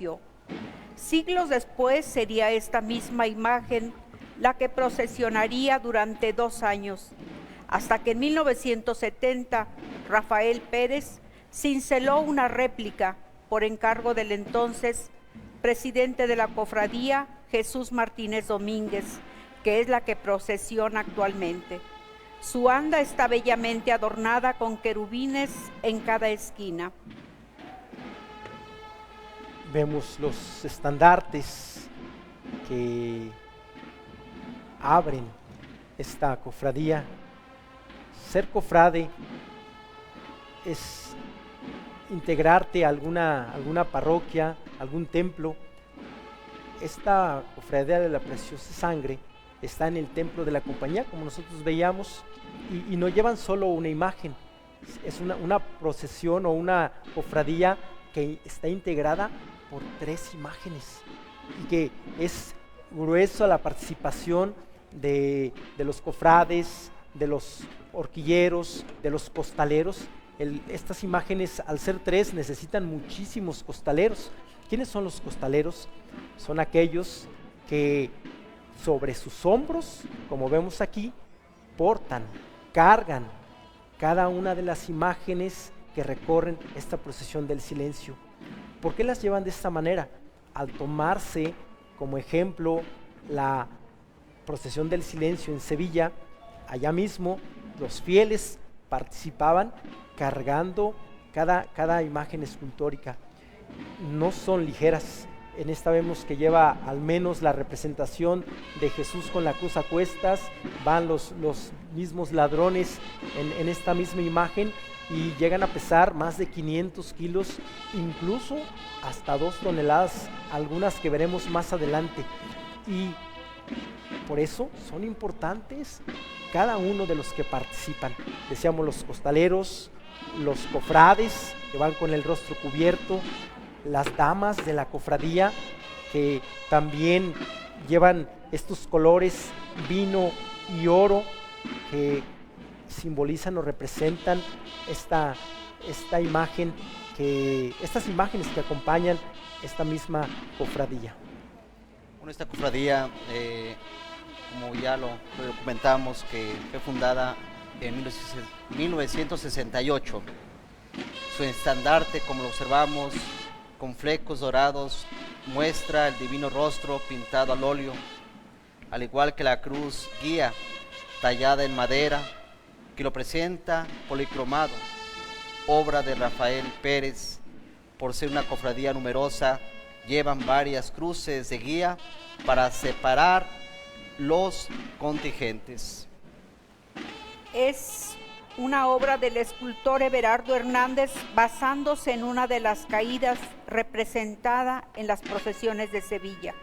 municipio. Siglos después sería esta misma imagen la que procesionaría durante 2 años, hasta que en 1970 Rafael Pérez cinceló una réplica por encargo del entonces presidente de la cofradía, Jesús Martínez Domínguez, que es la que procesiona actualmente. Su anda está bellamente adornada con querubines en cada esquina. Vemos los estandartes que abren esta cofradía. Ser cofrade es integrarte a alguna parroquia, algún templo. Esta cofradía de la Preciosa Sangre está en el templo de la Compañía, como nosotros veíamos, y no llevan solo una imagen, es una procesión o una cofradía que está integrada por 3 imágenes y que es grueso la participación de los cofrades, de los horquilleros, de los costaleros. Estas imágenes, al ser 3, necesitan muchísimos costaleros. ¿Quiénes son los costaleros? Son aquellos que sobre sus hombros, como vemos aquí, portan, cargan cada una de las imágenes que recorren esta procesión del silencio. ¿Por qué las llevan de esta manera? Al tomarse como ejemplo la procesión del silencio en Sevilla, allá mismo los fieles participaban cargando cada imagen escultórica. No son ligeras. En esta vemos que lleva al menos la representación de Jesús con la cruz a cuestas, van los mismos ladrones en esta misma imagen y llegan a pesar más de 500 kilos, incluso hasta 2 toneladas, algunas que veremos más adelante. Y por eso son importantes cada uno de los que participan. Decíamos los costaleros, los cofrades que van con el rostro cubierto, las damas de la cofradía que también llevan estos colores vino y oro que simbolizan o representan esta imagen, estas imágenes que acompañan esta misma cofradía. Bueno, esta cofradía, como ya lo comentamos, que fue fundada en 1968. Su estandarte, como lo observamos, con flecos dorados, muestra el divino rostro pintado al óleo, al igual que la cruz guía tallada en madera, que lo presenta policromado, obra de Rafael Pérez. Por ser una cofradía numerosa, llevan varias cruces de guía para separar los contingentes. Es una obra del escultor Everardo Hernández basándose en una de las caídas representada en las procesiones de Sevilla,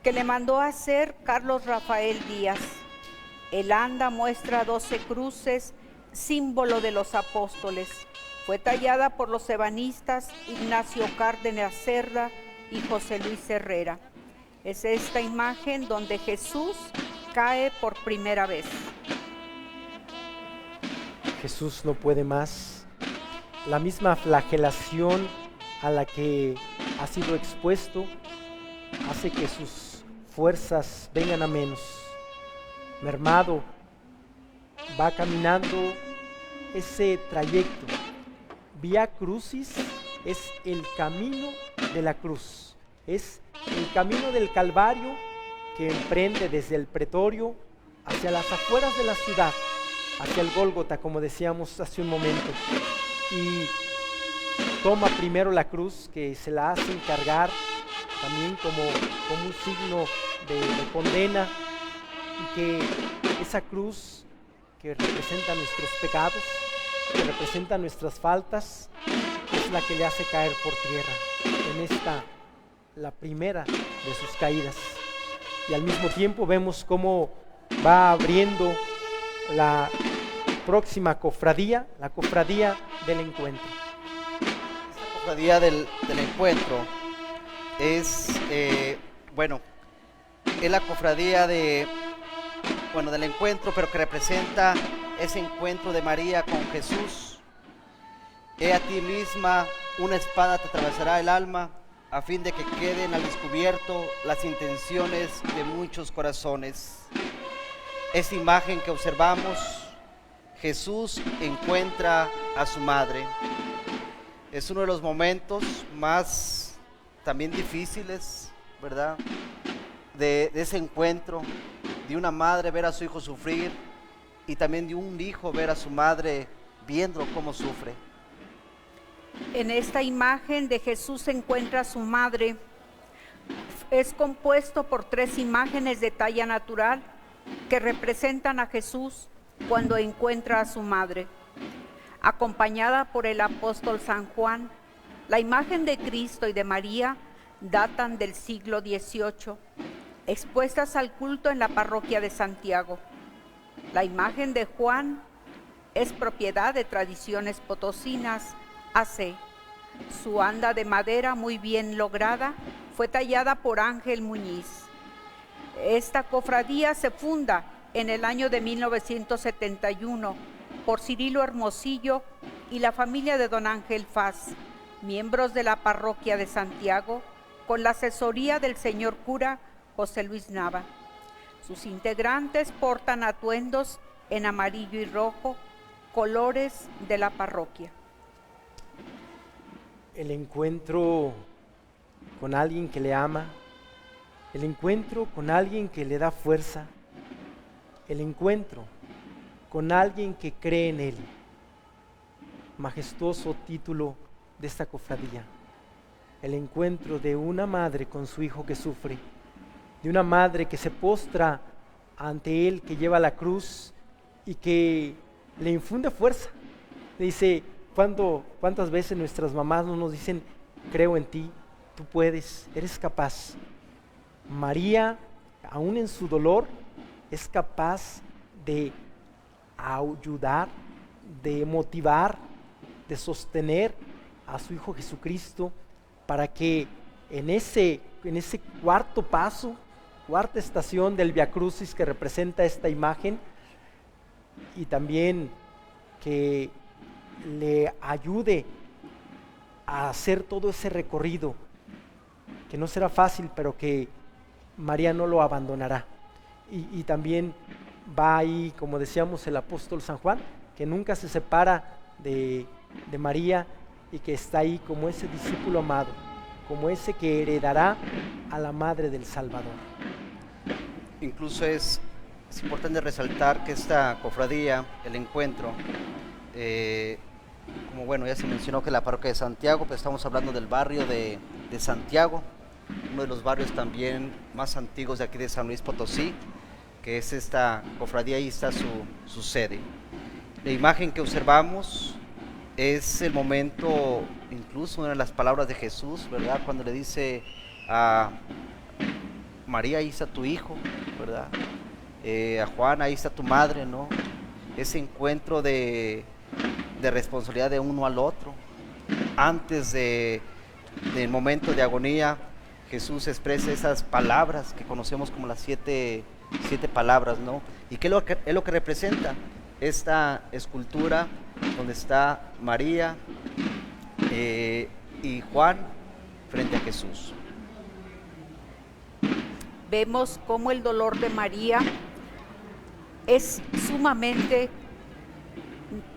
que le mandó hacer Carlos Rafael Díaz. El anda muestra 12 cruces, símbolo de los apóstoles. Fue tallada por los ebanistas Ignacio Cárdenas Cerda y José Luis Herrera. Es esta imagen donde Jesús cae por primera vez. Jesús no puede más. La misma flagelación a la que ha sido expuesto hace que sus fuerzas vengan a menos. Mermado, va caminando ese trayecto. Vía Crucis es el camino de la cruz, es el camino del Calvario que emprende desde el pretorio hacia las afueras de la ciudad, hacia el Gólgota, como decíamos hace un momento, y toma primero la cruz, que se la hacen cargar también como un signo de condena, y que esa cruz que representa nuestros pecados, que representa nuestras faltas, es la que le hace caer por tierra en esta, la primera de sus caídas. Y al mismo tiempo vemos cómo va abriendo la próxima cofradía, la cofradía del encuentro. Esta cofradía del encuentro es, es la cofradía del encuentro, pero que representa ese encuentro de María con Jesús. He a ti misma, una espada te atravesará el alma, a fin de que queden al descubierto las intenciones de muchos corazones. Esta imagen que observamos, Jesús encuentra a su madre. Es uno de los momentos más también difíciles, ¿verdad? De ese encuentro, de una madre ver a su hijo sufrir y también de un hijo ver a su madre viendo cómo sufre. En esta imagen de Jesús se encuentra a su madre. Es compuesto por 3 imágenes de talla natural que representan a Jesús cuando encuentra a su madre. Acompañada por el apóstol San Juan, la imagen de Cristo y de María datan del siglo XVIII, expuestas al culto en la parroquia de Santiago. La imagen de Juan es propiedad de Tradiciones Potosinas AC. Su anda de madera muy bien lograda fue tallada por Ángel Muñiz. Esta cofradía se funda en el año de 1971 por Cirilo Hermosillo y la familia de don Ángel Faz, miembros de la parroquia de Santiago, con la asesoría del señor cura José Luis Nava. Sus integrantes portan atuendos en amarillo y rojo, colores de la parroquia. El encuentro con alguien que le ama, el encuentro con alguien que le da fuerza, el encuentro con alguien que cree en él. Majestuoso título de esta cofradía. El encuentro de una madre con su hijo que sufre, de una madre que se postra ante él, que lleva la cruz y que le infunde fuerza. Le dice, ¿cuántas veces nuestras mamás no nos dicen, creo en ti, tú puedes, eres capaz? María, aún en su dolor, es capaz de ayudar, de motivar, de sostener a su Hijo Jesucristo para que en ese cuarto paso, cuarta estación del Via Crucis que representa esta imagen, y también que le ayude a hacer todo ese recorrido, que no será fácil, pero que María no lo abandonará. Y también va ahí, como decíamos, el apóstol San Juan, que nunca se separa de María y que está ahí como ese discípulo amado, como ese que heredará a la madre del Salvador. Incluso es importante resaltar que esta cofradía, el encuentro, como bueno, ya se mencionó que la parroquia de Santiago, pues estamos hablando del barrio de Santiago, uno de los barrios también más antiguos de aquí de San Luis Potosí, que es esta cofradía, ahí está su sede. La imagen que observamos es el momento, incluso una de las palabras de Jesús, ¿verdad? Cuando le dice a María, ahí está tu hijo, ¿verdad? A Juan, ahí está tu madre, ¿no? Ese encuentro de responsabilidad de uno al otro. Antes del momento de agonía, Jesús expresa esas palabras que conocemos como las siete palabras, ¿no? ¿Y qué es lo que representa esta escultura donde está María y Juan frente a Jesús? Vemos cómo el dolor de María es sumamente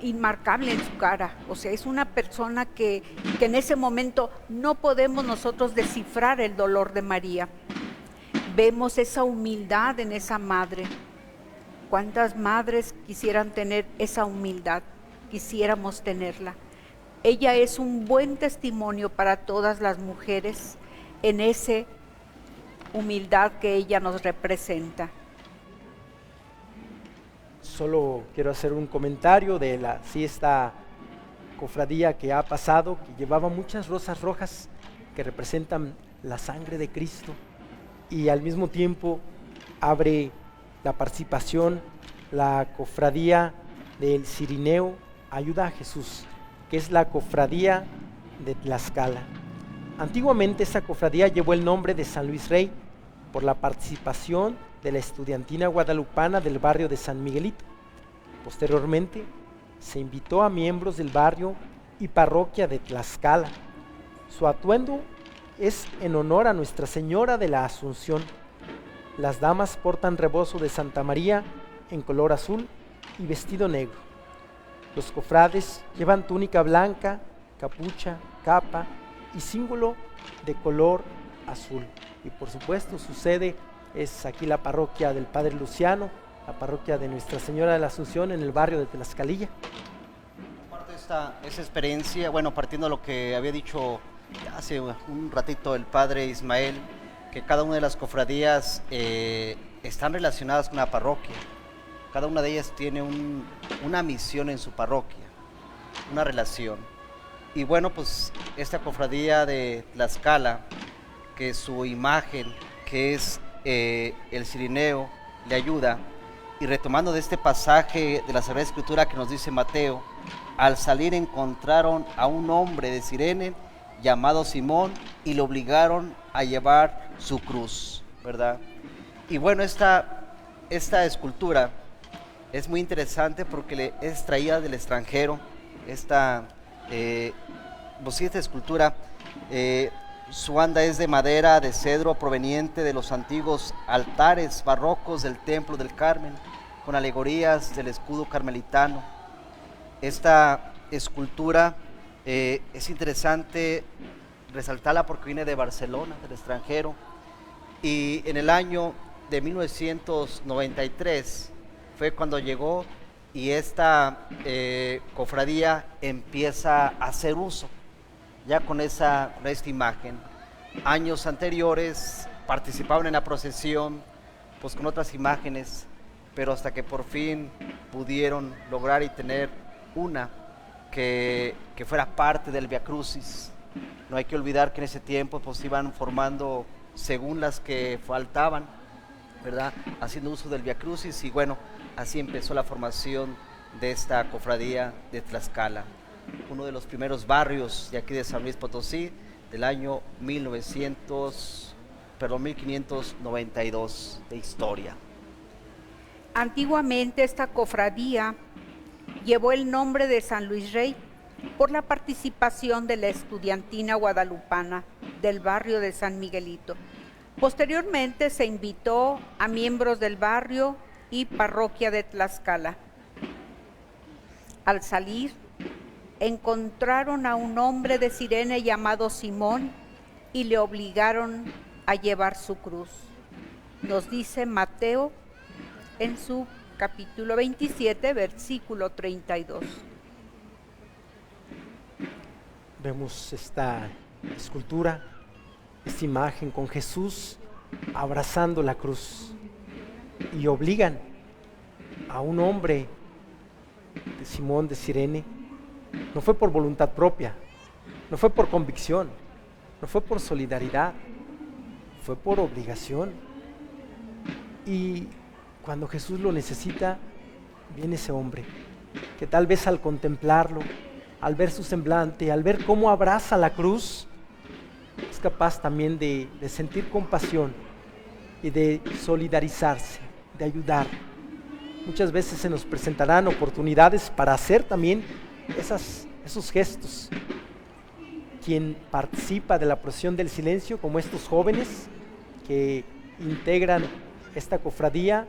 inmarcable en su cara. O sea, es una persona que en ese momento no podemos nosotros descifrar el dolor de María. Vemos esa humildad en esa madre. ¿Cuántas madres quisieran tener esa humildad? Quisiéramos tenerla. Ella es un buen testimonio para todas las mujeres en esa humildad que ella nos representa. Solo quiero hacer un comentario de esta cofradía que ha pasado, que llevaba muchas rosas rojas que representan la sangre de Cristo, y al mismo tiempo abre la participación la cofradía del Cirineo Ayuda a Jesús, que es la cofradía de Tlaxcala. Antiguamente esta cofradía llevó el nombre de San Luis Rey por la participación de la estudiantina guadalupana del barrio de San Miguelito. Posteriormente se invitó a miembros del barrio y parroquia de Tlaxcala. Su atuendo es en honor a Nuestra Señora de la Asunción. Las damas portan rebozo de Santa María en color azul y vestido negro. Los cofrades llevan túnica blanca, capucha, capa y símbolo de color azul. Y por supuesto su sede es aquí la parroquia del Padre Luciano, la parroquia de Nuestra Señora de la Asunción en el barrio de Tlaxcalilla. Parte de esa experiencia, bueno, partiendo de lo que había dicho hace un ratito el Padre Ismael, que cada una de las cofradías están relacionadas con la parroquia. Cada una de ellas tiene una misión en su parroquia, una relación. Y bueno, pues esta cofradía de Tlaxcala, que su imagen, que es el cirineo, le ayuda. Y retomando de este pasaje de la Sagrada Escritura que nos dice Mateo, al salir encontraron a un hombre de Cirene llamado Simón y lo obligaron a llevar su cruz, ¿verdad? Y bueno, esta escultura es muy interesante porque es traída del extranjero. Esta escultura, su anda es de madera de cedro proveniente de los antiguos altares barrocos del Templo del Carmen, con alegorías del escudo carmelitano. Esta escultura es interesante resaltarla porque viene de Barcelona, del extranjero, y en el año de 1993 fue cuando llegó y esta cofradía empieza a hacer uso ya con esta imagen. Años anteriores participaban en la procesión pues con otras imágenes, pero hasta que por fin pudieron lograr y tener una que fuera parte del Via Crucis. No hay que olvidar que en ese tiempo pues iban formando según las que faltaban, ¿verdad? Haciendo uso del Via Crucis, y bueno, así empezó la formación de esta cofradía de Tlaxcala, uno de los primeros barrios de aquí de San Luis Potosí, del año 1592 de historia. Antiguamente esta cofradía llevó el nombre de San Luis Rey por la participación de la estudiantina guadalupana del barrio de San Miguelito. Posteriormente se invitó a miembros del barrio y parroquia de Tlaxcala. Al salir, encontraron a un hombre de Cirene llamado Simón y le obligaron a llevar su cruz. Nos dice Mateo en su capítulo 27, versículo 32. Vemos esta escultura, esta imagen con Jesús abrazando la cruz, y obligan a un hombre de Simón de Cirene. No fue por voluntad propia, no fue por convicción, no fue por solidaridad, fue por obligación. Y cuando Jesús lo necesita, viene ese hombre, que tal vez al contemplarlo, al ver su semblante, al ver cómo abraza la cruz, es capaz también de sentir compasión y de solidarizarse, de ayudar. Muchas veces se nos presentarán oportunidades para hacer también esos gestos. Quien participa de la procesión del silencio, como estos jóvenes que integran esta cofradía,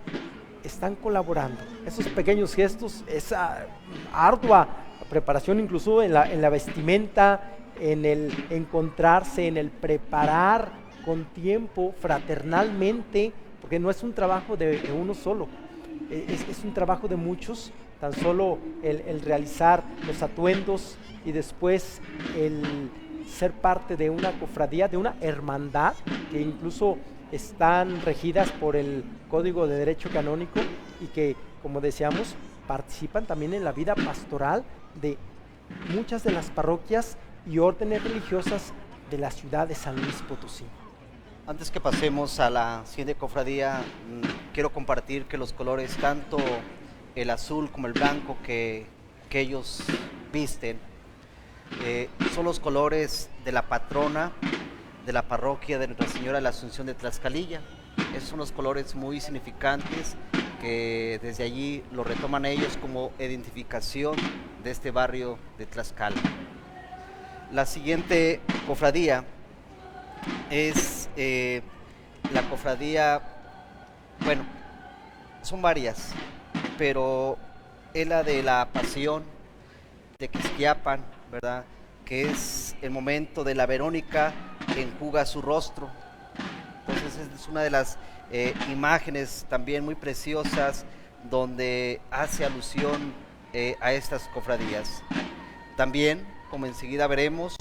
están colaborando. Esos pequeños gestos, esa ardua preparación incluso en la vestimenta, en el encontrarse, en el preparar con tiempo, fraternalmente, porque no es un trabajo de uno solo, es un trabajo de muchos. Tan solo el realizar los atuendos y después el ser parte de una cofradía, de una hermandad, que incluso están regidas por el Código de Derecho Canónico y que, como decíamos, participan también en la vida pastoral de muchas de las parroquias y órdenes religiosas de la ciudad de San Luis Potosí. Antes que pasemos a la siguiente cofradía, quiero compartir que los colores, tanto el azul como el blanco que ellos visten, son los colores de la patrona de la parroquia de Nuestra Señora de la Asunción de Tlaxcalilla. Esos son los colores muy significantes que desde allí lo retoman ellos como identificación de este barrio de Tlaxcala. La siguiente cofradía es la cofradía, bueno, son varias, pero es la de la Pasión de Tequisquiapan, ¿verdad? Que es el momento de la Verónica que enjuga su rostro. Entonces es una de las imágenes también muy preciosas donde hace alusión a estas cofradías. También, como enseguida veremos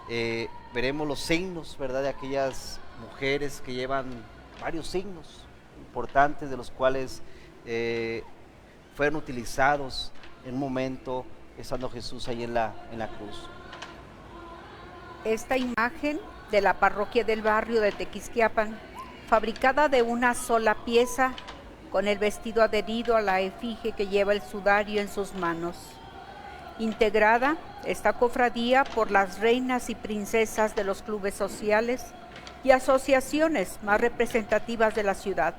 los signos, ¿verdad? De aquellas mujeres que llevan varios signos importantes, de los cuales fueron utilizados en un momento estando Jesús ahí en la cruz. Esta imagen de la parroquia del barrio de Tequisquiapan, fabricada de una sola pieza, con el vestido adherido a la efigie que lleva el sudario en sus manos. Integrada esta cofradía por las reinas y princesas de los clubes sociales y asociaciones más representativas de la ciudad.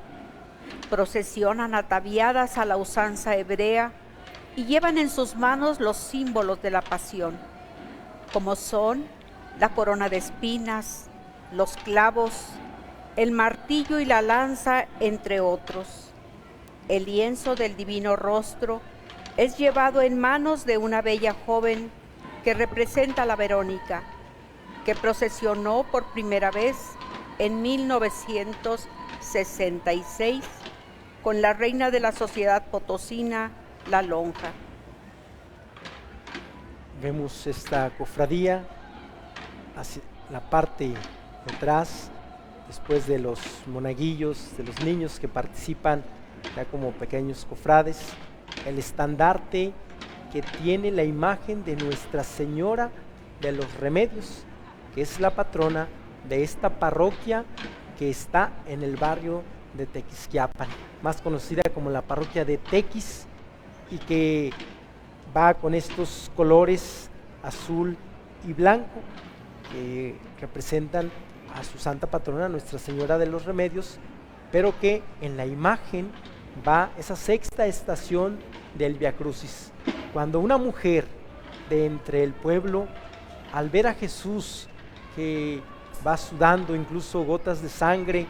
Procesionan ataviadas a la usanza hebrea y llevan en sus manos los símbolos de la pasión, como son la corona de espinas, los clavos, el martillo y la lanza, entre otros. El lienzo del divino rostro es llevado en manos de una bella joven que representa a la Verónica, que procesionó por primera vez en 1966 con la reina de la sociedad potosina, la Lonja. Vemos esta cofradía hacia la parte de atrás, después de los monaguillos, de los niños que participan ya como pequeños cofrades, el estandarte que tiene la imagen de Nuestra Señora de los Remedios, que es la patrona de esta parroquia que está en el barrio de Tequisquiapan, más conocida como la parroquia de Tequis, y que va con estos colores azul y blanco que representan a su santa patrona, Nuestra Señora de los Remedios, pero que en la imagen va esa sexta estación del Vía Crucis, cuando una mujer de entre el pueblo, al ver a Jesús que va sudando incluso gotas de sangre,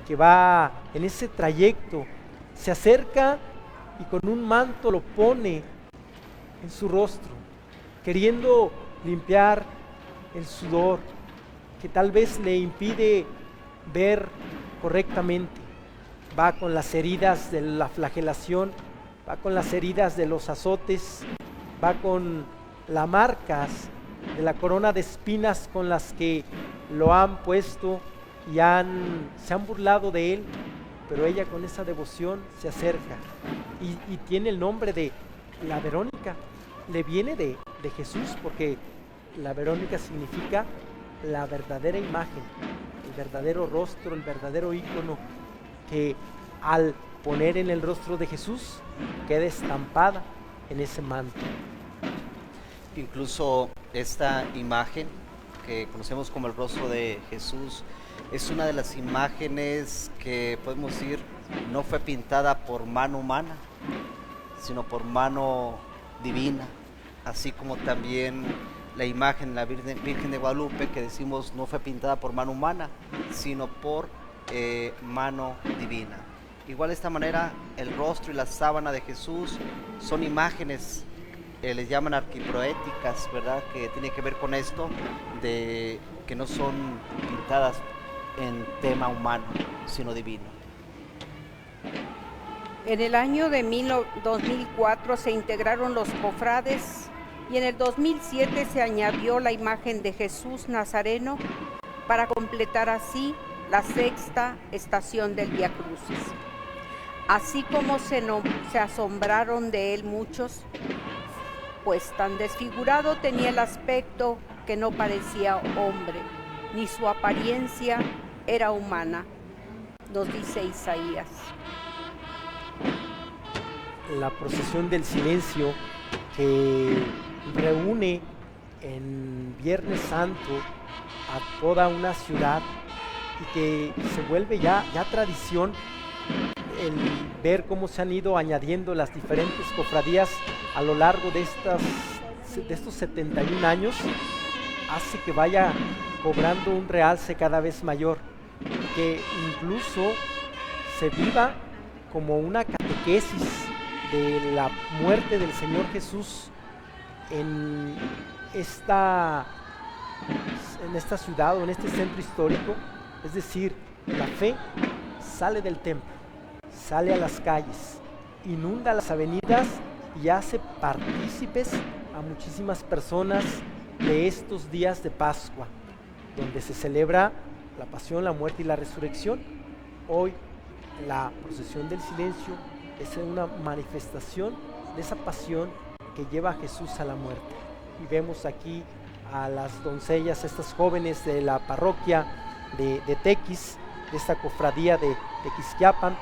que va en ese trayecto, se acerca y con un manto lo pone en su rostro, queriendo limpiar el sudor que tal vez le impide ver correctamente. Va con las heridas de la flagelación, va con las heridas de los azotes, va con las marcas de la corona de espinas con las que lo han puesto y se han burlado de él, pero ella con esa devoción se acerca y tiene el nombre de la Verónica. Le viene de Jesús, porque la Verónica significa la verdadera imagen, el verdadero rostro, el verdadero ícono, que al poner en el rostro de Jesús queda estampada en ese manto. Incluso esta imagen que conocemos como el rostro de Jesús es una de las imágenes que podemos decir no fue pintada por mano humana, sino por mano divina, así como también la imagen de la Virgen de Guadalupe, que decimos no fue pintada por mano humana, sino por mano divina. Igual de esta manera el rostro y la sábana de Jesús son imágenes, les llaman arquiproéticas, ¿verdad? Que tiene que ver con esto, de que no son pintadas en tema humano, sino divino. En el año de 2004 se integraron los cofrades y en el 2007 se añadió la imagen de Jesús Nazareno para completar así la sexta estación del Vía Crucis. Así como se asombraron de él muchos, pues tan desfigurado tenía el aspecto que no parecía hombre, ni su apariencia era humana, nos dice Isaías. La procesión del silencio que reúne en Viernes Santo a toda una ciudad y que se vuelve ya tradición el ver cómo se han ido añadiendo las diferentes cofradías a lo largo de estos 71 años, hace que vaya cobrando un realce cada vez mayor, que incluso se viva como una catequesis de la muerte del Señor Jesús en esta ciudad o en este centro histórico. Es decir, la fe sale del templo, sale a las calles, inunda las avenidas y hace partícipes a muchísimas personas de estos días de Pascua, donde se celebra la pasión, la muerte y la resurrección. Hoy la procesión del silencio es una manifestación de esa pasión que lleva a Jesús a la muerte. Y vemos aquí a las doncellas, estas jóvenes de la parroquia de Tequis, de esta cofradía de Tequisquiapan,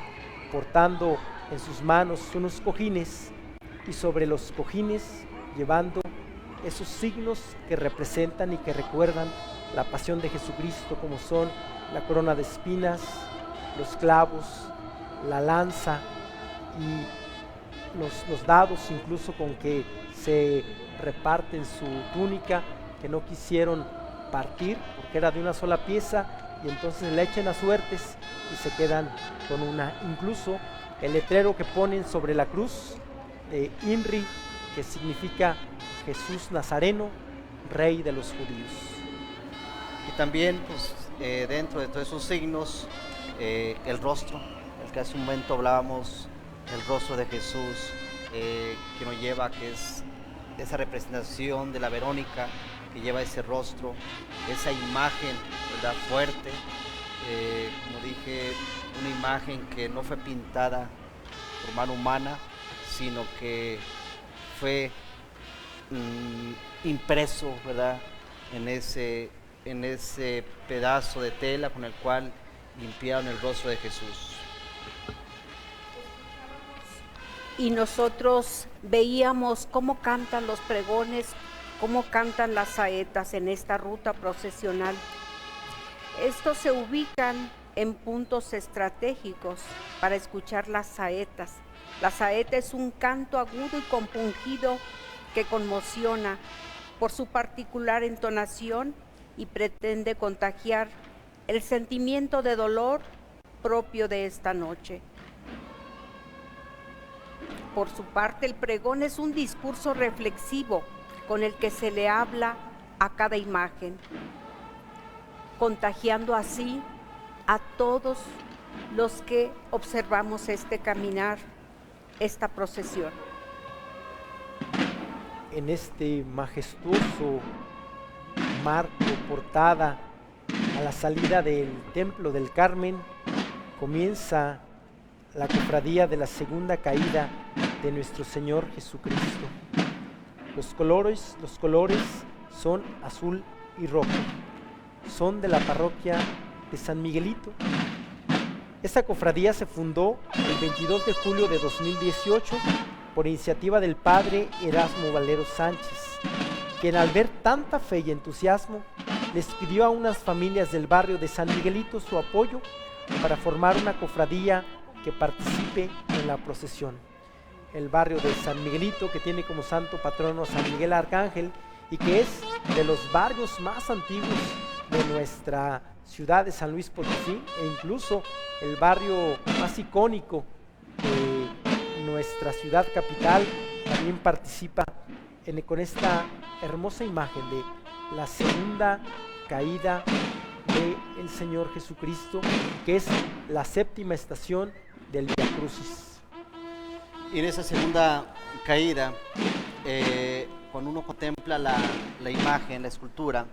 portando en sus manos unos cojines, y sobre los cojines llevando esos signos que representan y que recuerdan la pasión de Jesucristo, como son la corona de espinas, los clavos, la lanza y los dados incluso con que se reparten su túnica, que no quisieron partir porque era de una sola pieza, y entonces le echen a suertes y se quedan con una. Incluso el letrero que ponen sobre la cruz de INRI, que significa Jesús Nazareno, Rey de los Judíos. Y también pues, dentro de todos esos signos, el rostro, el que hace un momento hablábamos, el rostro de Jesús, que nos lleva, que es esa representación de la Verónica, que lleva ese rostro, esa imagen, ¿verdad?, fuerte, como dije, una imagen que no fue pintada por mano humana, sino que fue impreso, ¿verdad?, en ese pedazo de tela con el cual limpiaron el rostro de Jesús. Y nosotros veíamos cómo cantan los pregones, cómo cantan las saetas en esta ruta procesional. Estos se ubican en puntos estratégicos para escuchar las saetas. La saeta es un canto agudo y compungido que conmociona por su particular entonación y pretende contagiar el sentimiento de dolor propio de esta noche. Por su parte, el pregón es un discurso reflexivo con el que se le habla a cada imagen, contagiando así a todos los que observamos este caminar, esta procesión. En este majestuoso marco, portada, a la salida del Templo del Carmen, comienza la cofradía de la segunda caída de nuestro Señor Jesucristo. Los colores son azul y rojo. Son de la parroquia de San Miguelito. Esta cofradía se fundó el 22 de julio de 2018 por iniciativa del padre Erasmo Valero Sánchez, quien al ver tanta fe y entusiasmo les pidió a unas familias del barrio de San Miguelito su apoyo para formar una cofradía que participe en la procesión. El barrio de San Miguelito, que tiene como santo patrono a San Miguel Arcángel y que es de los barrios más antiguos de nuestra ciudad de San Luis Potosí, e incluso el barrio más icónico de nuestra ciudad capital, también participa con esta hermosa imagen de la segunda caída del Señor Jesucristo, que es la séptima estación del Vía Crucis. Y en esa segunda caída, cuando uno contempla la imagen, la escultura,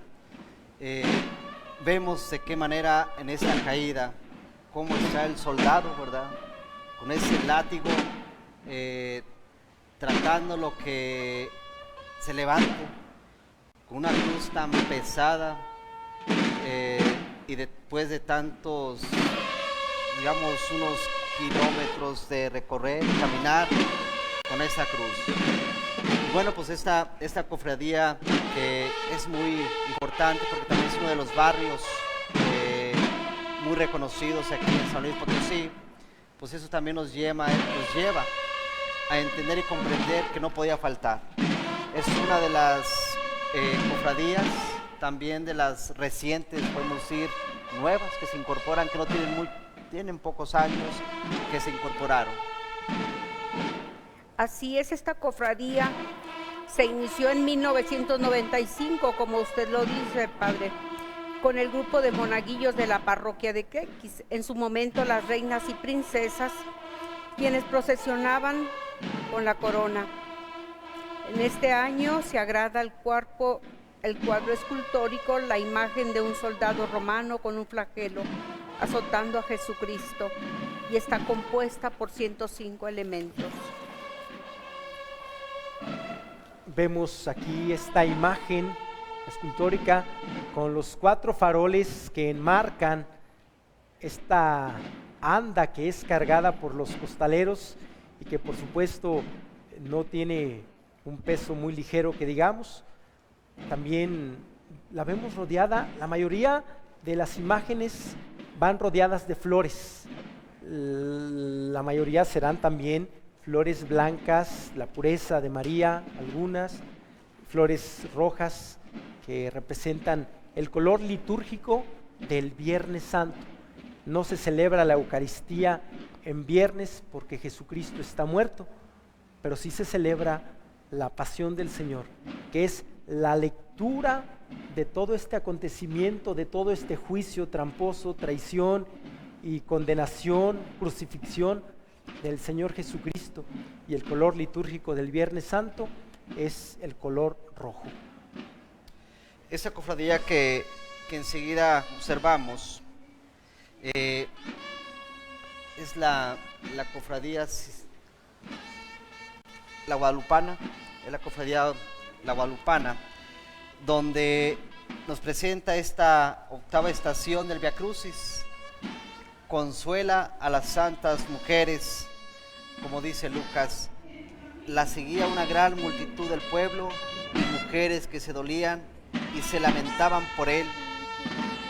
vemos de qué manera en esa caída, cómo está el soldado, ¿verdad?, con ese látigo, tratando lo que se levante, con una cruz tan pesada, y después de tantos, digamos, unos kilómetros de recorrer, caminar con esa cruz. Bueno, pues esta cofradía es muy importante porque también es uno de los barrios muy reconocidos aquí en San Luis Potosí. Pues eso también nos lleva a entender y comprender que no podía faltar. Es una de las cofradías también de las recientes, podemos decir, nuevas que se incorporan, que no tienen pocos años, que se incorporaron. Así es, esta cofradía se inició en 1995, como usted lo dice, padre, con el grupo de monaguillos de la parroquia de Quequis, en su momento las reinas y princesas, quienes procesionaban con la corona. En este año se agrada el cuadro escultórico, la imagen de un soldado romano con un flagelo azotando a Jesucristo, y está compuesta por 105 elementos. Vemos aquí esta imagen escultórica con los 4 faroles que enmarcan esta anda que es cargada por los costaleros y que por supuesto no tiene un peso muy ligero que digamos. También la vemos rodeada, la mayoría de las imágenes van rodeadas de flores, la mayoría serán también flores blancas, la pureza de María, algunas flores rojas que representan el color litúrgico del Viernes Santo. No se celebra la Eucaristía en viernes porque Jesucristo está muerto, pero sí se celebra la pasión del Señor, que es la lectura de todo este acontecimiento, de todo este juicio tramposo, traición y condenación, crucifixión del Señor Jesucristo. Y el color litúrgico del Viernes Santo es el color rojo. Esa cofradía que enseguida observamos es la cofradía la guadalupana, es la cofradía la guadalupana, donde nos presenta esta octava estación del Via Crucis. Consuela a las santas mujeres, como dice Lucas, la seguía una gran multitud del pueblo, mujeres que se dolían y se lamentaban por él.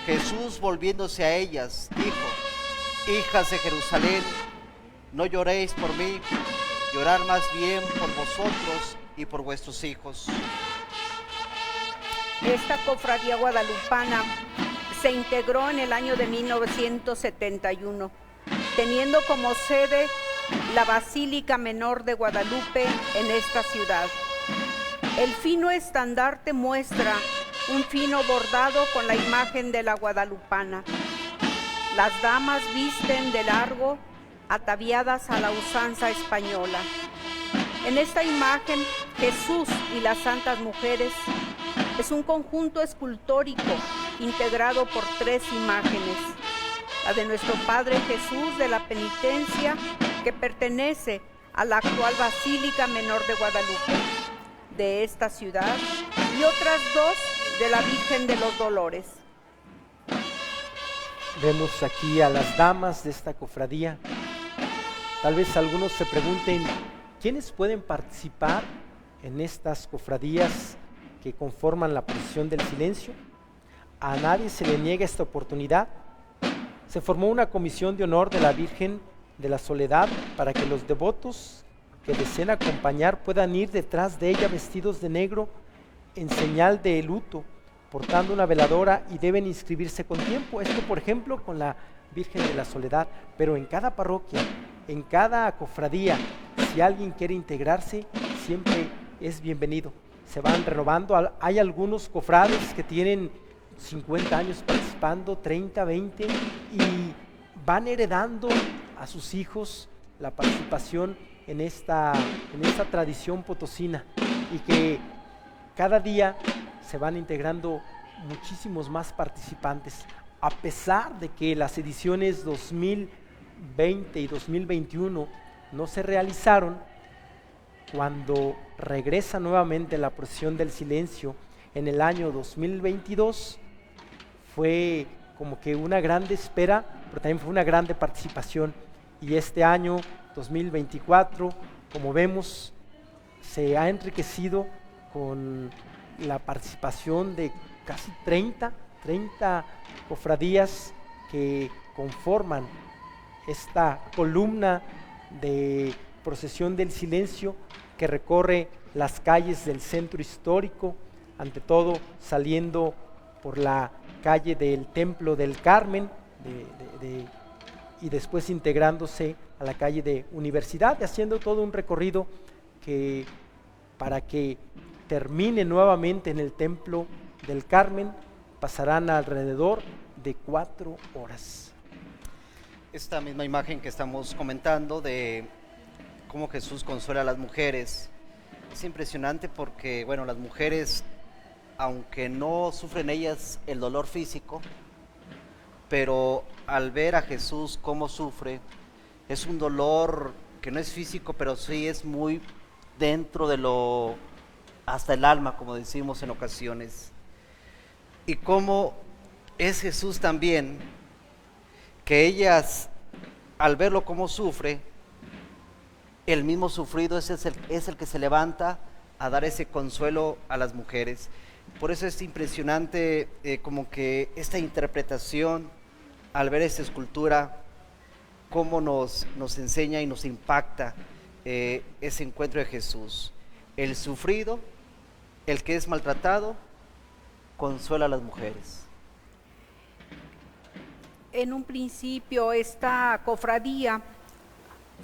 Jesús, volviéndose a ellas, dijo: hijas de Jerusalén, no lloréis por mí, llorar más bien por vosotros y por vuestros hijos. Esta cofradía guadalupana se integró en el año de 1971, teniendo como sede la Basílica Menor de Guadalupe en esta ciudad. El fino estandarte muestra un fino bordado con la imagen de la guadalupana. Las damas visten de largo, ataviadas a la usanza española. En esta imagen, Jesús y las santas mujeres es un conjunto escultórico integrado por 3 imágenes. La de nuestro Padre Jesús de la Penitencia, que pertenece a la actual Basílica Menor de Guadalupe de esta ciudad, y otras 2 de la Virgen de los Dolores. Vemos aquí a las damas de esta cofradía. Tal vez algunos se pregunten, ¿quiénes pueden participar en estas cofradías que conforman la procesión del silencio? A nadie se le niega esta oportunidad. Se formó una comisión de honor de la Virgen de la Soledad para que los devotos que deseen acompañar puedan ir detrás de ella vestidos de negro en señal de luto, portando una veladora, y deben inscribirse con tiempo. Esto, por ejemplo, con la Virgen de la Soledad, pero en cada parroquia, en cada cofradía, si alguien quiere integrarse, siempre es bienvenido. Se van renovando, hay algunos cofrades que tienen 50 años participando, 30, 20, y van heredando a sus hijos la participación en esta tradición potosina, y que cada día se van integrando muchísimos más participantes, a pesar de que las ediciones 2020 y 2021 no se realizaron. Cuando regresa nuevamente la procesión del silencio en el año 2022, fue como que una grande espera, pero también fue una grande participación. Y este año 2024, como vemos, se ha enriquecido con la participación de casi 30 cofradías que conforman esta columna de procesión del silencio que recorre las calles del centro histórico, ante todo saliendo por la calle del Templo del Carmen y después integrándose a la calle de Universidad, haciendo todo un recorrido para que termine nuevamente en el Templo del Carmen. Pasarán alrededor de 4 horas. Esta misma imagen que estamos comentando de cómo Jesús consuela a las mujeres es impresionante porque, bueno, las mujeres, aunque no sufren ellas el dolor físico, pero al ver a Jesús cómo sufre, es un dolor que no es físico, pero sí es muy dentro de lo, hasta el alma, como decimos en ocasiones. Y cómo es Jesús también, que ellas, al verlo cómo sufre, el mismo sufrido es el que se levanta a dar ese consuelo a las mujeres. Por eso es impresionante como que esta interpretación, al ver esta escultura, cómo nos enseña y nos impacta ese encuentro de Jesús. El sufrido, el que es maltratado, consuela a las mujeres. En un principio esta cofradía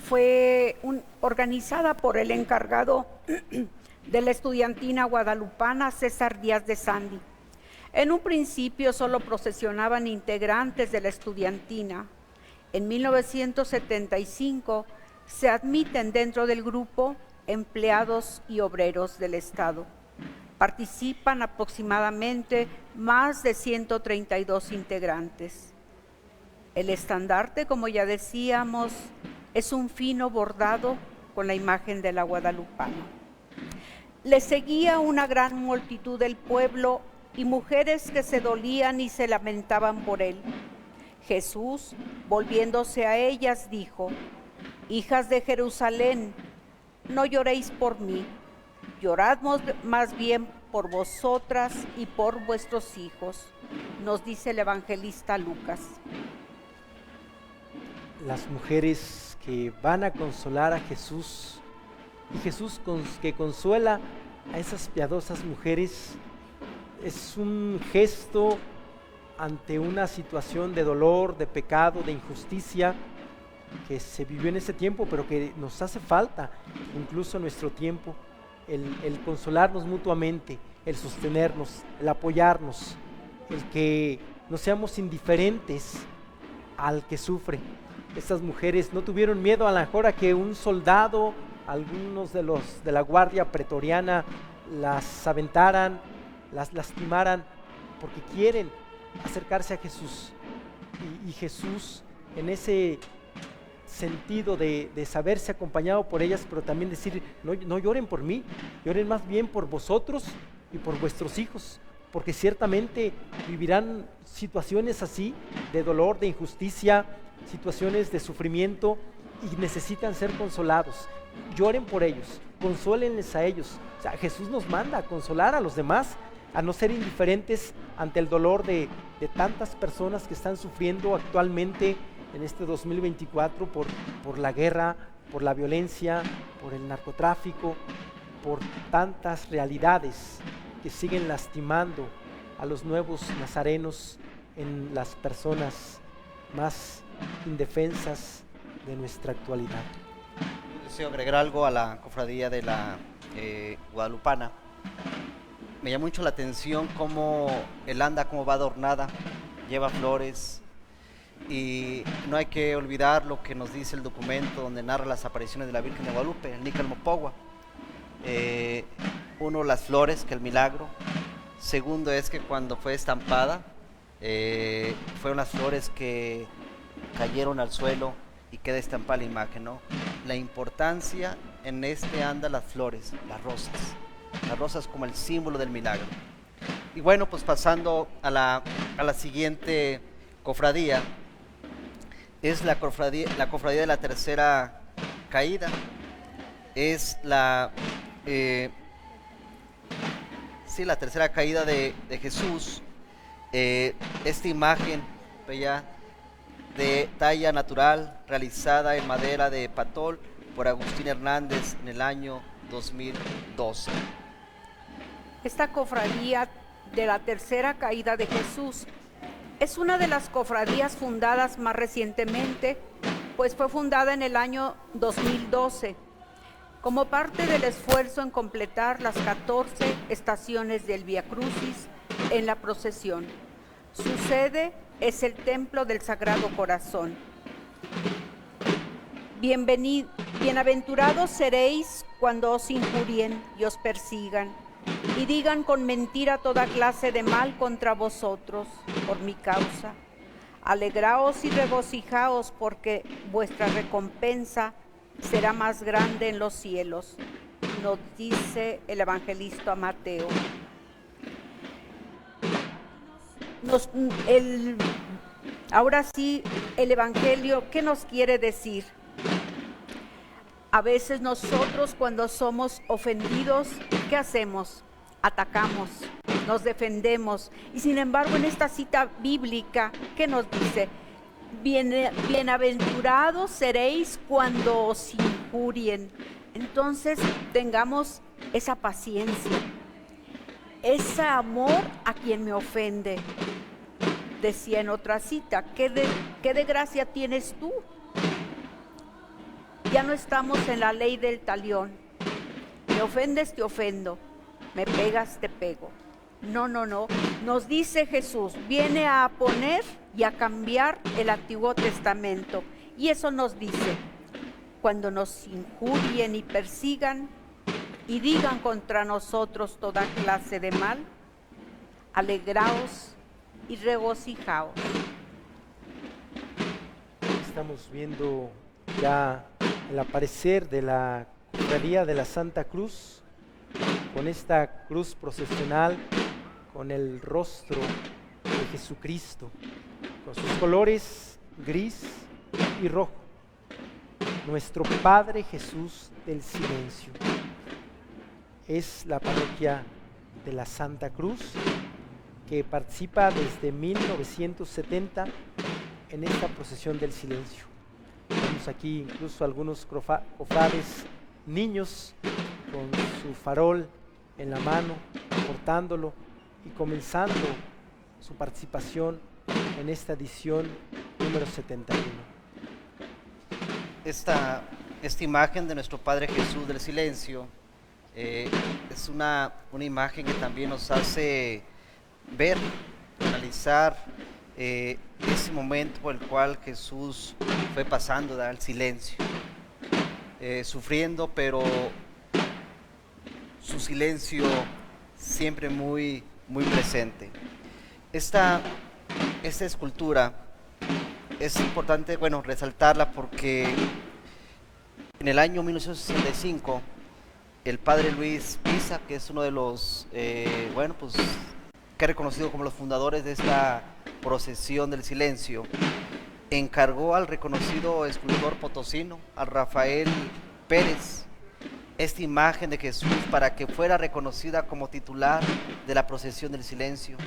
fue organizada por el encargado de la estudiantina guadalupana, César Díaz de Sandy. En un principio solo procesionaban integrantes de la estudiantina. En 1975 se admiten dentro del grupo empleados y obreros del Estado. Participan aproximadamente más de 132 integrantes. El estandarte, como ya decíamos, es un fino bordado con la imagen de la guadalupana. Le seguía una gran multitud del pueblo y mujeres que se dolían y se lamentaban por él. Jesús, volviéndose a ellas, dijo: hijas de Jerusalén, no lloréis por mí, llorad más bien por vosotras y por vuestros hijos, nos dice el evangelista Lucas. Las mujeres que van a consolar a Jesús, y Jesús que consuela a esas piadosas mujeres, es un gesto ante una situación de dolor, de pecado, de injusticia que se vivió en ese tiempo, pero que nos hace falta incluso en nuestro tiempo, el consolarnos mutuamente, el sostenernos, el apoyarnos, el que no seamos indiferentes al que sufre. Estas mujeres no tuvieron miedo a la mejor a que un soldado, algunos de la guardia pretoriana, las aventaran, las lastimaran, porque quieren acercarse a Jesús. Y Jesús, en ese sentido de saberse acompañado por ellas, pero también decir: no lloren por mí, lloren más bien por vosotros y por vuestros hijos, porque ciertamente vivirán situaciones así, de dolor, de injusticia, situaciones de sufrimiento, y necesitan ser consolados. Lloren por ellos, consólenles a ellos. O sea, Jesús nos manda a consolar a los demás, a no ser indiferentes ante el dolor de tantas personas que están sufriendo actualmente en este 2024 por la guerra, por la violencia, por el narcotráfico, por tantas realidades que siguen lastimando a los nuevos nazarenos en las personas más indefensas de nuestra actualidad. Deseo agregar algo a la cofradía de la guadalupana. Me llama mucho la atención cómo el anda, cómo va adornada, lleva flores, y no hay que olvidar lo que nos dice el documento donde narra las apariciones de la Virgen de Guadalupe, el Nícal Mopogua. Uno, las flores, que el milagro. Segundo es que cuando fue estampada, fueron las flores que cayeron al suelo y queda estampada la imagen, ¿no? La importancia en este anda, las flores, las rosas como el símbolo del milagro. Y bueno, pues pasando a la siguiente cofradía, es la cofradía de la tercera caída. Es la tercera caída de Jesús. Esta imagen bella, de talla natural, realizada en madera de patol por Agustín Hernández en el año 2012. Esta cofradía de la tercera caída de Jesús. Es una de las cofradías fundadas más recientemente, pues fue fundada en el año 2012, como parte del esfuerzo en completar las 14 estaciones del Vía Crucis en la procesión. Su sede es el Templo del Sagrado Corazón. Bienaventurados seréis cuando os injurien y os persigan, y digan con mentira toda clase de mal contra vosotros, por mi causa. Alegraos y regocijaos, porque vuestra recompensa será más grande en los cielos, nos dice el evangelista Mateo. Ahora sí, el Evangelio, ¿qué nos quiere decir? A veces nosotros, cuando somos ofendidos, ¿qué hacemos? Atacamos, nos defendemos. Y sin embargo, en esta cita bíblica, ¿qué nos dice? Bienaventurados seréis cuando os injurien. Entonces, tengamos esa paciencia, ese amor a quien me ofende. Decía en otra cita, ¿qué de gracia tienes tú? Ya no estamos en la ley del talión. Me ofendes, te ofendo. Me pegas, te pego. No. Nos dice Jesús, viene a poner y a cambiar el Antiguo Testamento. Y eso nos dice, cuando nos injurien y persigan y digan contra nosotros toda clase de mal, alegraos y regocijaos. Estamos viendo ya el aparecer de la cofradía de la Santa Cruz, con esta cruz procesional, con el rostro de Jesucristo, con sus colores gris y rojo. Nuestro Padre Jesús del Silencio. Es la parroquia de la Santa Cruz, que participa desde 1970 en esta procesión del silencio. Vemos aquí incluso algunos cofrades niños con su farol en la mano, portándolo y comenzando su participación en esta edición número 71. Esta imagen de nuestro Padre Jesús del Silencio es una imagen que también nos hace ver, analizar ese momento por el cual Jesús fue pasando al silencio, sufriendo, pero su silencio siempre muy, muy presente. Esta escultura es importante, resaltarla, porque en el año 1965 el padre Luis Pisa, que es uno de los, que es reconocido como los fundadores de esta procesión del silencio, encargó al reconocido escultor potosino, a Rafael Pérez, esta imagen de Jesús para que fuera reconocida como titular de la procesión del silencio.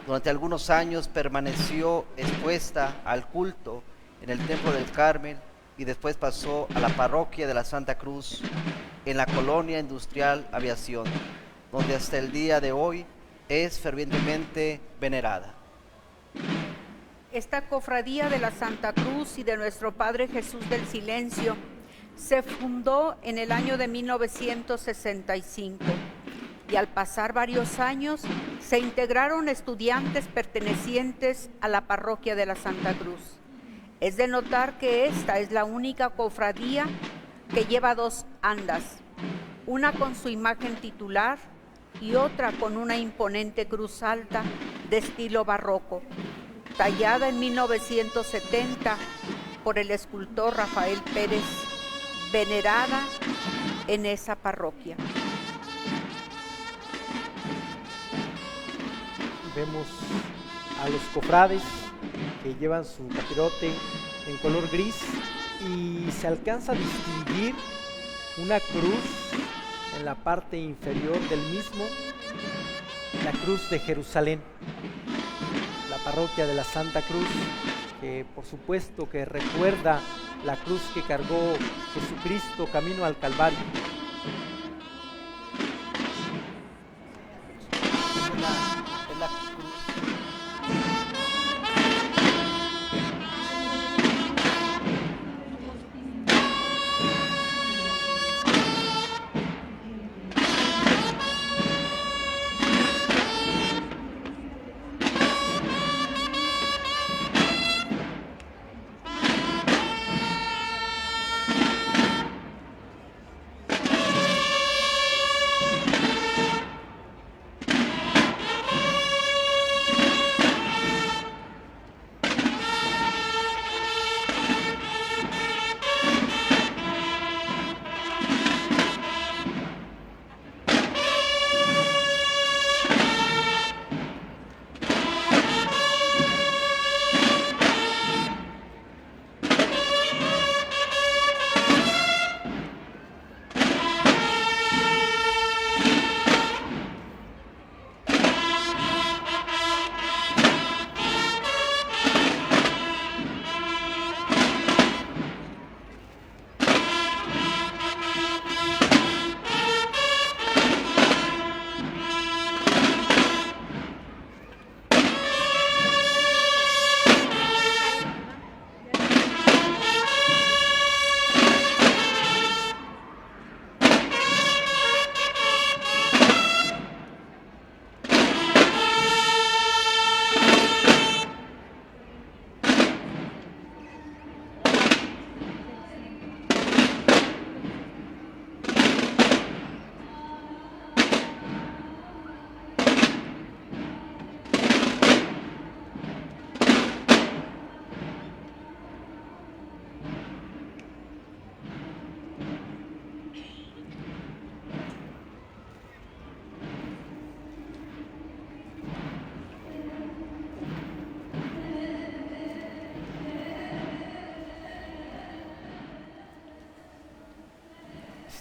Durante algunos años permaneció expuesta al culto en el Templo del Carmen y después pasó a la parroquia de la Santa Cruz en la Colonia Industrial Aviación, donde hasta el día de hoy es fervientemente venerada. Esta cofradía de la Santa Cruz y de nuestro Padre Jesús del Silencio se fundó en el año de 1965 y al pasar varios años se integraron estudiantes pertenecientes a la parroquia de la Santa Cruz. Es de notar que esta es la única cofradía que lleva dos andas, una con su imagen titular y otra con una imponente cruz alta de estilo barroco, tallada en 1970 por el escultor Rafael Pérez, venerada en esa parroquia. Vemos a los cofrades que llevan su capirote en color gris y se alcanza a distinguir una cruz en la parte inferior del mismo, la cruz de Jerusalén, la parroquia de la Santa Cruz, que por supuesto que recuerda la cruz que cargó Jesucristo camino al Calvario.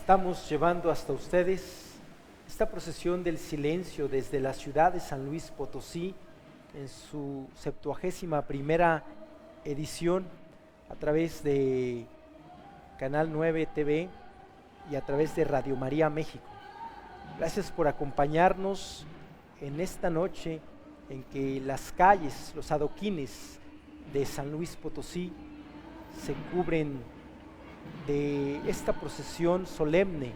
Estamos llevando hasta ustedes esta procesión del silencio desde la ciudad de San Luis Potosí en su 71ª edición a través de Canal 9 TV y a través de Radio María México. Gracias por acompañarnos en esta noche en que las calles, los adoquines de San Luis Potosí se cubren de esta procesión solemne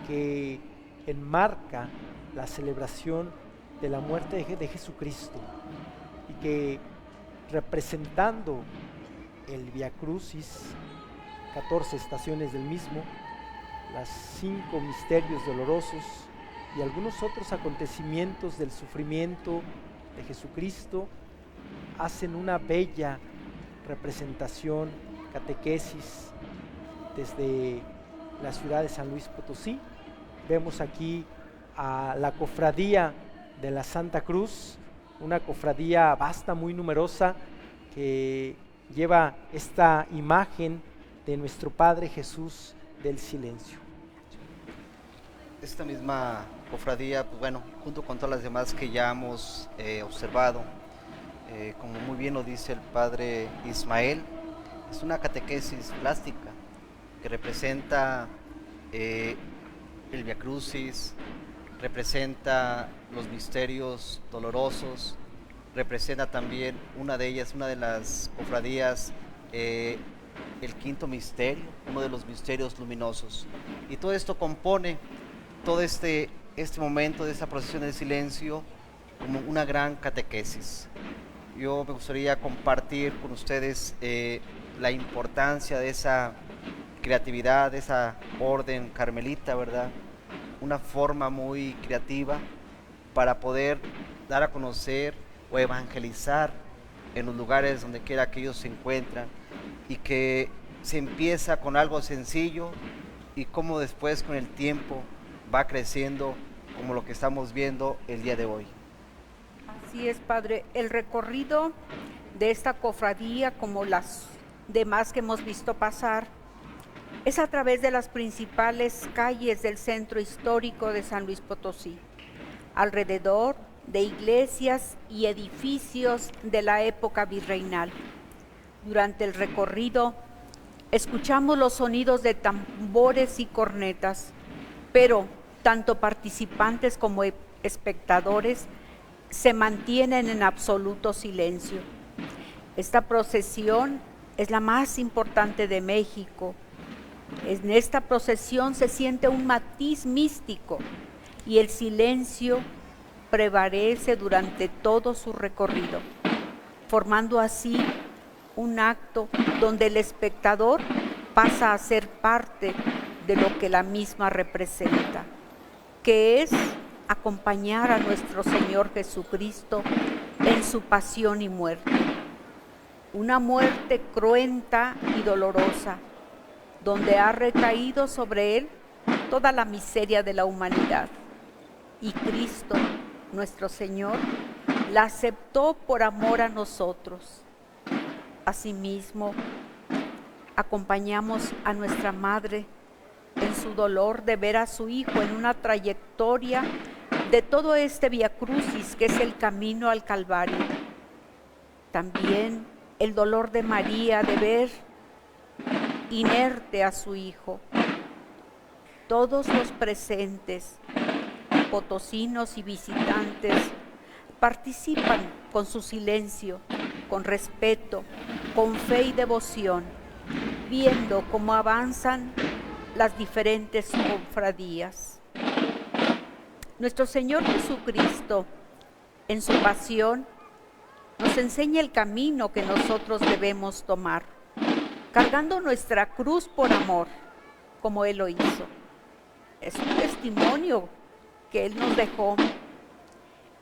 que enmarca la celebración de la muerte de Jesucristo y que, representando el Vía Crucis, 14 estaciones del mismo, las 5 misterios dolorosos y algunos otros acontecimientos del sufrimiento de Jesucristo, hacen una bella representación, catequesis desde la ciudad de San Luis Potosí. Vemos aquí a la cofradía de la Santa Cruz, una cofradía vasta, muy numerosa, que lleva esta imagen de nuestro Padre Jesús del silencio. Esta misma cofradía, pues bueno, junto con todas las demás que ya hemos observado, como muy bien lo dice el Padre Ismael, es una catequesis plástica que representa el Vía Crucis, representa los misterios dolorosos, representa también una de las cofradías, el quinto misterio, uno de los misterios luminosos. Y todo esto compone todo este momento de esta procesión del silencio como una gran catequesis. Yo me gustaría compartir con ustedes la importancia de esa creatividad, de esa orden carmelita, ¿verdad? Una forma muy creativa para poder dar a conocer o evangelizar en los lugares donde quiera que ellos se encuentran, y que se empieza con algo sencillo y cómo después con el tiempo va creciendo, como lo que estamos viendo el día de hoy. Así es, Padre. El recorrido de esta cofradía, como las demás que hemos visto pasar, es a través de las principales calles del centro histórico de San Luis Potosí, alrededor de iglesias y edificios de la época virreinal. Durante el recorrido escuchamos los sonidos de tambores y cornetas, pero tanto participantes como espectadores se mantienen en absoluto silencio. Esta procesión es la más importante de México. En esta procesión se siente un matiz místico y el silencio prevalece durante todo su recorrido, formando así un acto donde el espectador pasa a ser parte de lo que la misma representa, que es acompañar a nuestro Señor Jesucristo en su pasión y muerte. Una muerte cruenta y dolorosa, donde ha recaído sobre él toda la miseria de la humanidad. Y Cristo, nuestro Señor, la aceptó por amor a nosotros. Asimismo, acompañamos a nuestra Madre en su dolor de ver a su Hijo en una trayectoria de todo este Vía Crucis que es el camino al Calvario. También el dolor de María de ver inerte a su Hijo. Todos los presentes, potosinos y visitantes, participan con su silencio, con respeto, con fe y devoción, viendo cómo avanzan las diferentes cofradías. Nuestro Señor Jesucristo, en su pasión, nos enseña el camino que nosotros debemos tomar, cargando nuestra cruz por amor, como Él lo hizo. Es un testimonio que Él nos dejó.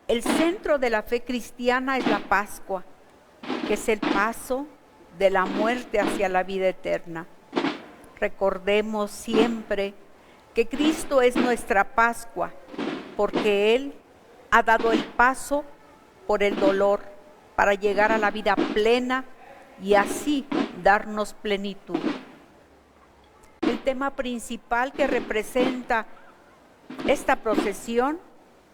El centro de la fe cristiana es la Pascua, que es el paso de la muerte hacia la vida eterna. Recordemos siempre que Cristo es nuestra Pascua, porque Él ha dado el paso por el dolor para llegar a la vida plena y así darnos plenitud. El tema principal que representa esta procesión,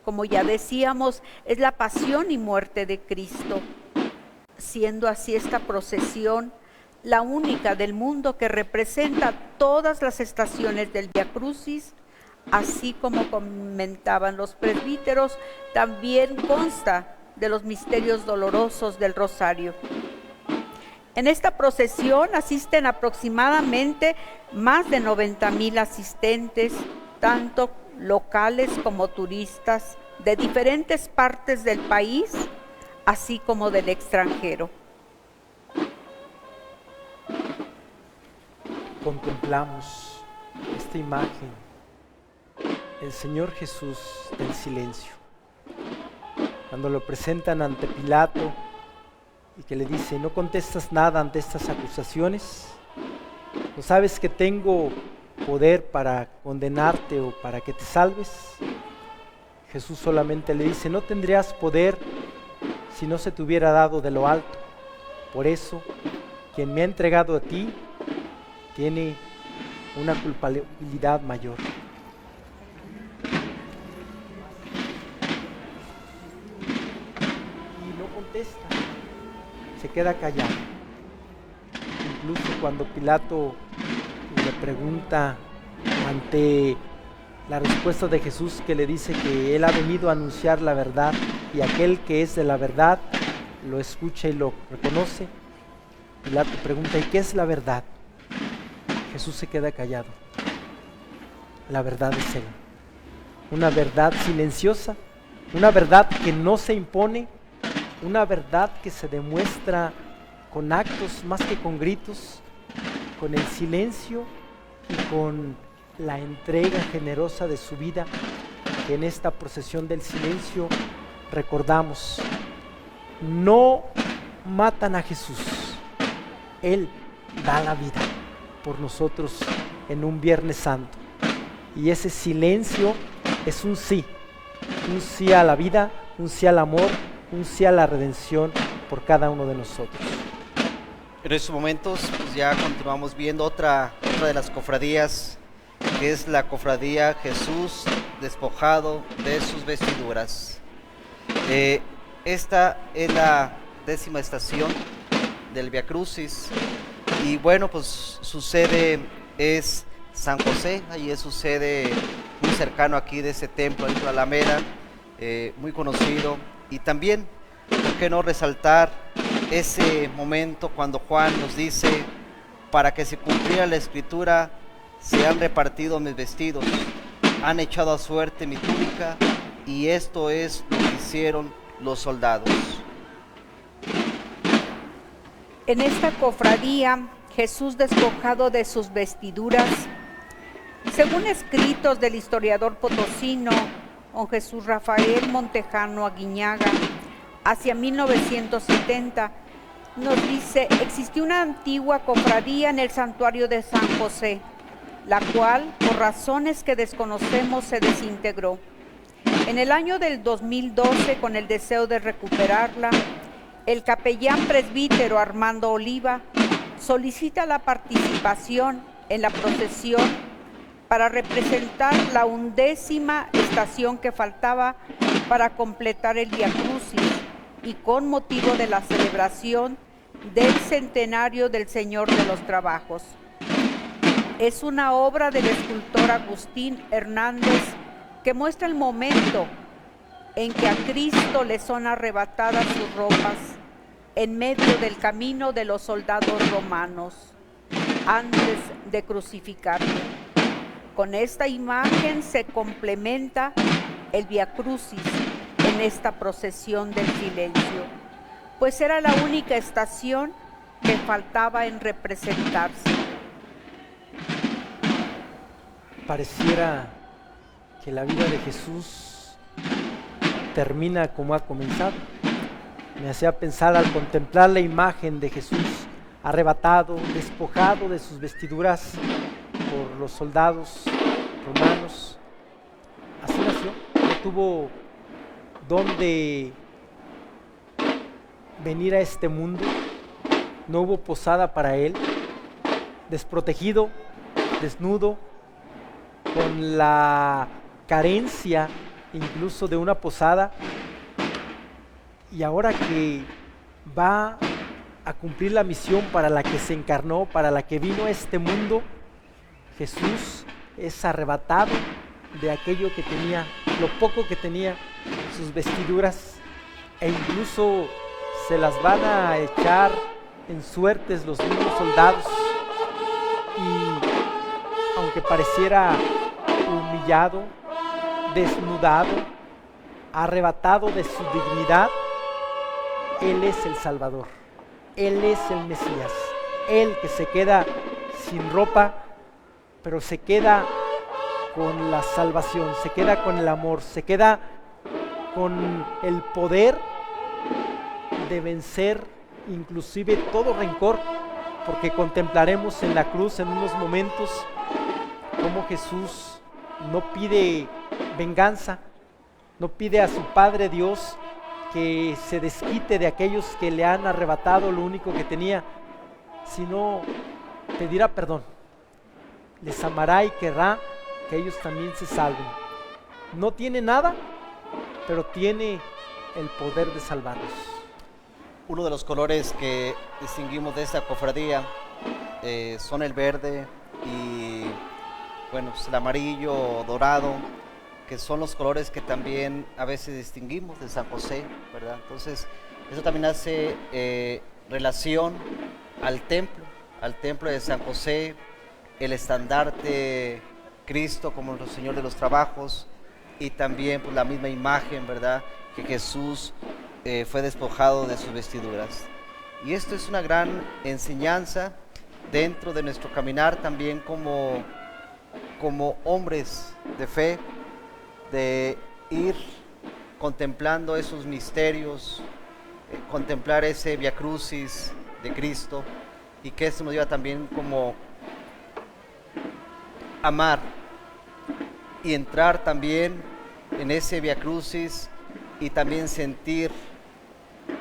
como ya decíamos, es la pasión y muerte de Cristo, siendo así esta procesión la única del mundo que representa todas las estaciones del Vía Crucis, así como comentaban los presbíteros, también consta de los misterios dolorosos del Rosario. En esta procesión asisten aproximadamente más de 90,000 asistentes, tanto locales como turistas, de diferentes partes del país, así como del extranjero. Contemplamos esta imagen, el Señor Jesús del silencio. Cuando lo presentan ante Pilato y que le dice: ¿no contestas nada ante estas acusaciones? ¿No sabes que tengo poder para condenarte o para que te salves? Jesús solamente le dice: no tendrías poder si no se te hubiera dado de lo alto. Por eso, quien me ha entregado a ti tiene una culpabilidad mayor. Y no contesta, se queda callado. Incluso cuando Pilato le pregunta ante la respuesta de Jesús, que le dice que él ha venido a anunciar la verdad y aquel que es de la verdad lo escucha y lo reconoce, Pilato pregunta: ¿y qué es la verdad? Jesús se queda callado. La verdad es Él. Una verdad silenciosa, una verdad que no se impone, una verdad que se demuestra con actos más que con gritos, con el silencio y con la entrega generosa de su vida, que en esta procesión del silencio recordamos. No matan a Jesús, Él da la vida por nosotros en un Viernes Santo, y ese silencio es un sí a la vida, un sí al amor, un sí a la redención por cada uno de nosotros. En estos momentos pues ya continuamos viendo otra de las cofradías, que es la cofradía Jesús despojado de sus vestiduras. Esta es la 10ª estación del Vía Crucis, y bueno, pues su sede es San José. Allí es su sede, muy cercano aquí de ese templo, ahí por la Alameda, muy conocido. Y también, ¿por qué no resaltar ese momento cuando Juan nos dice: para que se cumpliera la escritura, se han repartido mis vestidos, han echado a suerte mi túnica, y esto es lo que hicieron los soldados? En esta cofradía, Jesús despojado de sus vestiduras, según escritos del historiador potosino don Jesús Rafael Montejano Aguiñaga, hacia 1970, nos dice: existió una antigua cofradía en el santuario de San José, la cual, por razones que desconocemos, se desintegró. En el año del 2012, con el deseo de recuperarla, el capellán presbítero Armando Oliva solicita la participación en la procesión para representar la 11ª estación que faltaba para completar el Vía Crucis, y con motivo de la celebración del centenario del Señor de los Trabajos. Es una obra del escultor Agustín Hernández que muestra el momento en que a Cristo le son arrebatadas sus ropas en medio del camino de los soldados romanos antes de crucificarlo. Con esta imagen se complementa el Vía Crucis en esta procesión del silencio, pues era la única estación que faltaba en representarse. Pareciera que la vida de Jesús termina como ha comenzado. Me hacía pensar al contemplar la imagen de Jesús arrebatado, despojado de sus vestiduras por los soldados romanos. Así nació, no tuvo dónde venir a este mundo, no hubo posada para él, desprotegido, desnudo, con la carencia incluso de una posada, y ahora que va a cumplir la misión para la que se encarnó, para la que vino a este mundo, Jesús es arrebatado de aquello que tenía, lo poco que tenía, sus vestiduras, e incluso se las van a echar en suertes los mismos soldados, y aunque pareciera humillado, desnudado, arrebatado de su dignidad, Él es el Salvador, Él es el Mesías, Él que se queda sin ropa, pero se queda con la salvación, se queda con el amor, se queda con el poder de vencer inclusive todo rencor, porque contemplaremos en la cruz en unos momentos cómo Jesús no pide venganza, no pide a su Padre Dios que se desquite de aquellos que le han arrebatado lo único que tenía, sino pedirá perdón, les amará y querrá que ellos también se salven. No tiene nada, pero tiene el poder de salvarlos. Uno de los colores que distinguimos de esta cofradía son el verde y bueno, pues el amarillo, dorado, que son los colores que también a veces distinguimos de San José, ¿verdad? Entonces, eso también hace relación al templo de San José, el estandarte Cristo como nuestro Señor de los trabajos, y también pues, la misma imagen, ¿verdad?, que Jesús fue despojado de sus vestiduras. Y esto es una gran enseñanza dentro de nuestro caminar también como hombres de fe, de ir contemplando esos misterios, contemplar ese Via Crucis de Cristo, y que esto nos lleva también como amar y entrar también en ese Via Crucis y también sentir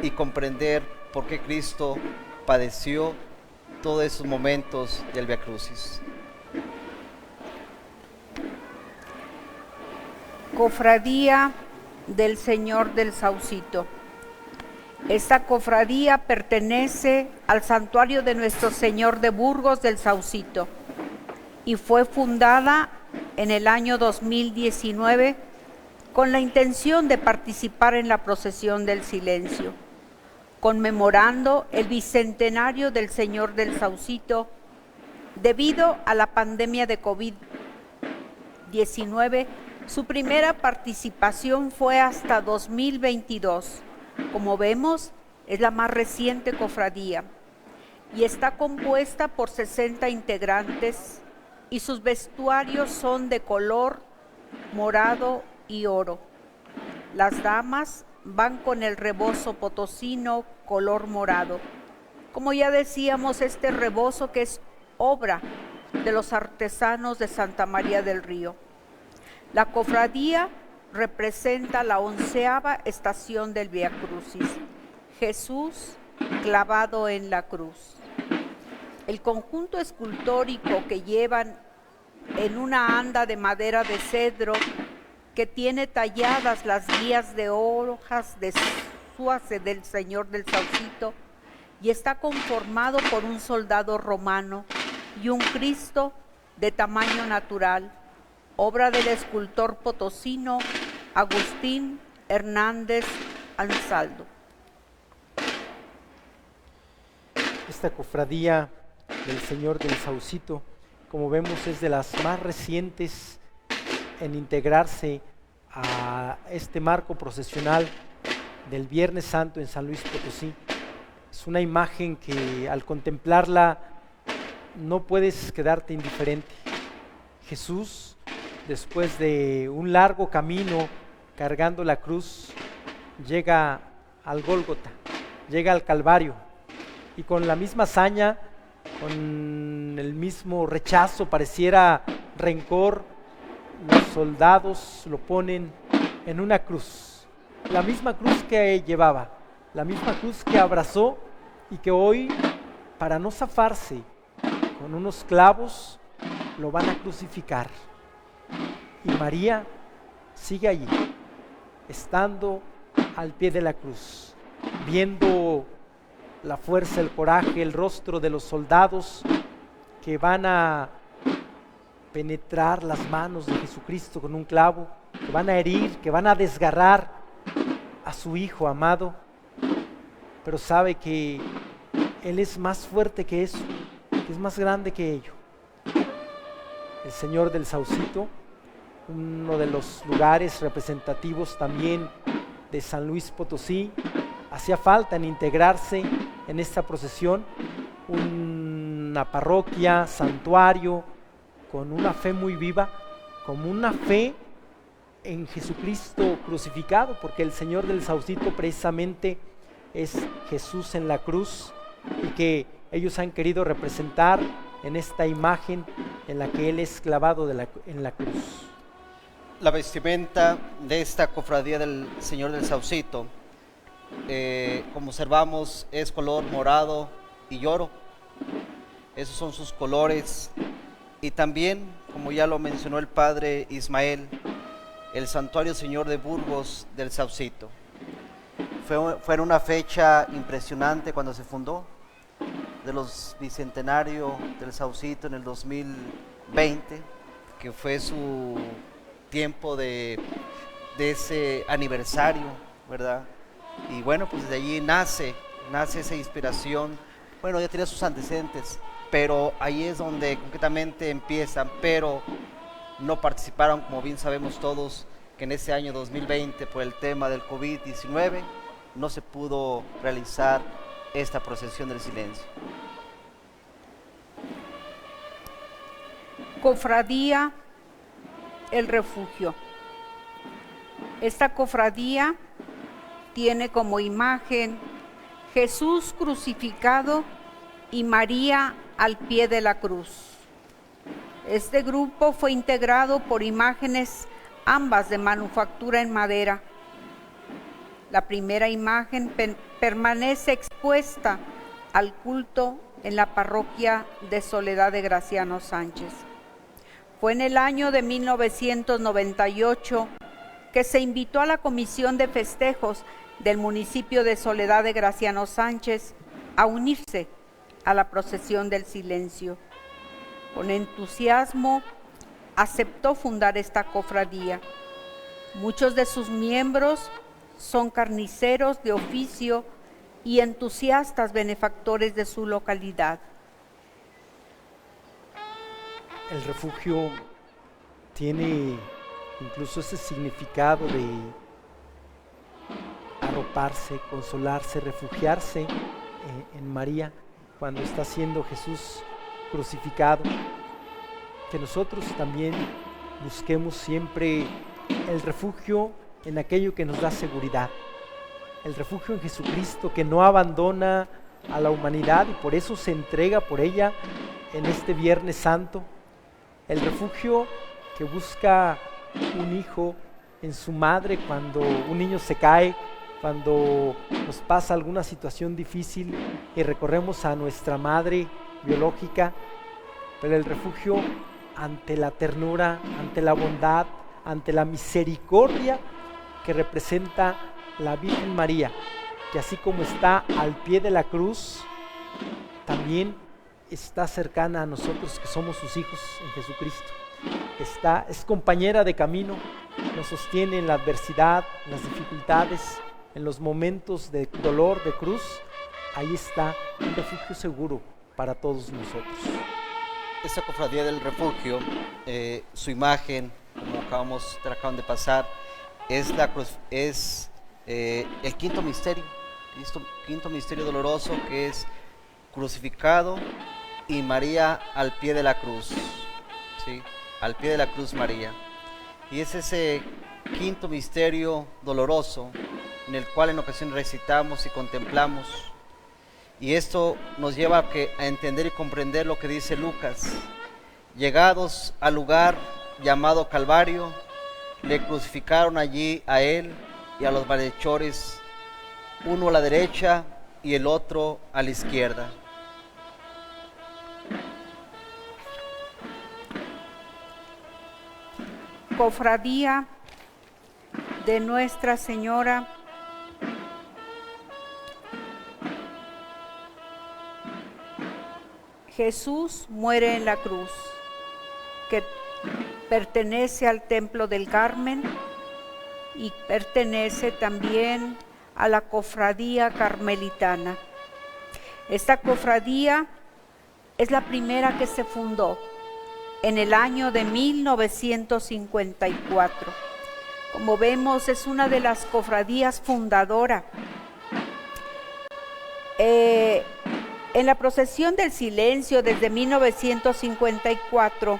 y comprender por qué Cristo padeció todos esos momentos del Via Crucis. Cofradía del Señor del Saucito. Esta cofradía pertenece al santuario de Nuestro Señor de Burgos del Saucito y fue fundada en el año 2019 con la intención de participar en la procesión del silencio, conmemorando el bicentenario del Señor del Saucito. Debido a la pandemia de COVID-19, su primera participación fue hasta 2022. Como vemos, es la más reciente cofradía y está compuesta por 60 integrantes y sus vestuarios son de color morado y oro. Las damas van con el rebozo potosino color morado. Como ya decíamos, este rebozo que es obra de los artesanos de Santa María del Río. La cofradía representa la 11ª estación del Via Crucis, Jesús clavado en la cruz. El conjunto escultórico que llevan en una anda de madera de cedro que tiene talladas las guías de hojas de suace del Señor del Saucito y está conformado por un soldado romano y un Cristo de tamaño natural, obra del escultor potosino Agustín Hernández Ansaldo. Esta cofradía del Señor del Saucito, como vemos, es de las más recientes en integrarse a este marco procesional del Viernes Santo en San Luis Potosí. Es una imagen que al contemplarla no puedes quedarte indiferente. Jesús, después de un largo camino cargando la cruz, llega al Gólgota, llega al Calvario, y con la misma hazaña, con el mismo rechazo, pareciera rencor, los soldados lo ponen en una cruz, la misma cruz que llevaba, la misma cruz que abrazó, y que hoy, para no zafarse con unos clavos, lo van a crucificar. Y María sigue allí, estando al pie de la cruz, viendo la fuerza, el coraje, el rostro de los soldados que van a penetrar las manos de Jesucristo con un clavo, que van a herir, que van a desgarrar a su Hijo amado, pero sabe que Él es más fuerte que eso, que es más grande que ello. El Señor del Saucito, uno de los lugares representativos también de San Luis Potosí, hacía falta en integrarse en esta procesión, una parroquia, santuario, con una fe muy viva, como una fe en Jesucristo crucificado, porque el Señor del Saucito precisamente es Jesús en la cruz, y que ellos han querido representar en esta imagen en la que Él es clavado en la cruz. La vestimenta de esta cofradía del Señor del Saucito, como observamos, es color morado y oro. Esos son sus colores. Y también, como ya lo mencionó el padre Ismael, el Santuario Señor de Burgos del Saucito. Fue una fecha impresionante cuando se fundó, de los bicentenario del Saucito en el 2020, que fue su tiempo de ese aniversario, ¿verdad? Y bueno, pues de allí nace esa inspiración. Bueno, ya tenía sus antecedentes, pero ahí es donde concretamente empiezan, pero no participaron, como bien sabemos todos, que en ese año 2020, por el tema del COVID-19, no se pudo realizar esta procesión del silencio. Cofradía El Refugio. Esta cofradía tiene como imagen Jesús crucificado y María al pie de la cruz. Este grupo fue integrado por imágenes ambas de manufactura en madera. La primera imagen permanece expuesta al culto en la parroquia de Soledad de Graciano Sánchez. Fue en el año de 1998 que se invitó a la Comisión de Festejos del municipio de Soledad de Graciano Sánchez a unirse a la procesión del silencio. Con entusiasmo aceptó fundar esta cofradía. Muchos de sus miembros son carniceros de oficio y entusiastas benefactores de su localidad. El refugio tiene incluso ese significado de arroparse, consolarse, refugiarse en María cuando está siendo Jesús crucificado. Que nosotros también busquemos siempre el refugio en aquello que nos da seguridad, el refugio en Jesucristo, que no abandona a la humanidad y por eso se entrega por ella en este Viernes Santo. El refugio que busca un hijo en su madre cuando un niño se cae, cuando nos pasa alguna situación difícil y recorremos a nuestra madre biológica, pero el refugio ante la ternura, ante la bondad, ante la misericordia que representa la Virgen María, que así como está al pie de la cruz, también está cercana a nosotros que somos sus hijos en Jesucristo. Es compañera de camino, nos sostiene en la adversidad, en las dificultades, en los momentos de dolor, de cruz. Ahí está un refugio seguro para todos nosotros. Esta cofradía del refugio, su imagen, como acaban de pasar, es el quinto misterio doloroso, que es crucificado y María al pie de la cruz, ¿sí? Al pie de la cruz María. Y es ese quinto misterio doloroso en el cual en ocasiones recitamos y contemplamos. Y esto nos lleva a entender y comprender lo que dice Lucas. Llegados al lugar llamado Calvario, le crucificaron allí a él y a los malhechores, uno a la derecha y el otro a la izquierda. cofradía de Nuestra Señora Jesús muere en la cruz, que pertenece al Templo del Carmen y pertenece también a la cofradía carmelitana. Esta cofradía es la primera que se fundó en el año de 1954. Como vemos, es una de las cofradías fundadoras. En la procesión del silencio desde 1954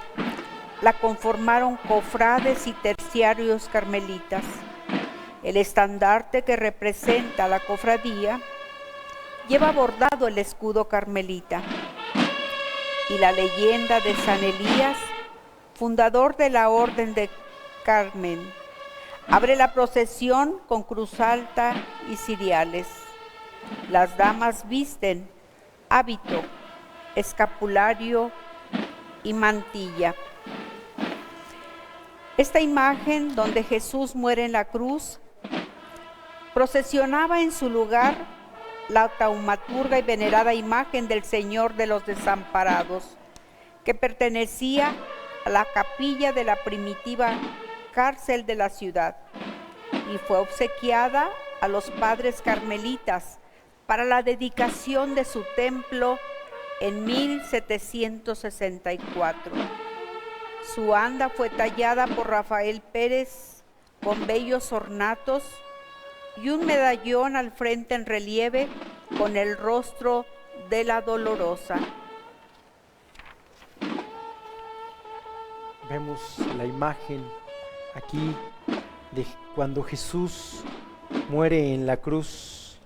la conformaron cofrades y terciarios carmelitas. El estandarte que representa la cofradía lleva bordado el escudo carmelita y la leyenda de San Elías, fundador de la Orden de Carmen. Abre la procesión con cruz alta y ciriales. Las damas visten hábito, escapulario y mantilla. Esta imagen donde Jesús muere en la cruz procesionaba en su lugar la taumaturga y venerada imagen del Señor de los Desamparados, que pertenecía a la capilla de la primitiva cárcel de la ciudad y fue obsequiada a los padres carmelitas para la dedicación de su templo en 1764. Su anda fue tallada por Rafael Pérez con bellos ornatos y un medallón al frente en relieve con el rostro de la Dolorosa. Vemos la imagen aquí de cuando Jesús muere en la cruz.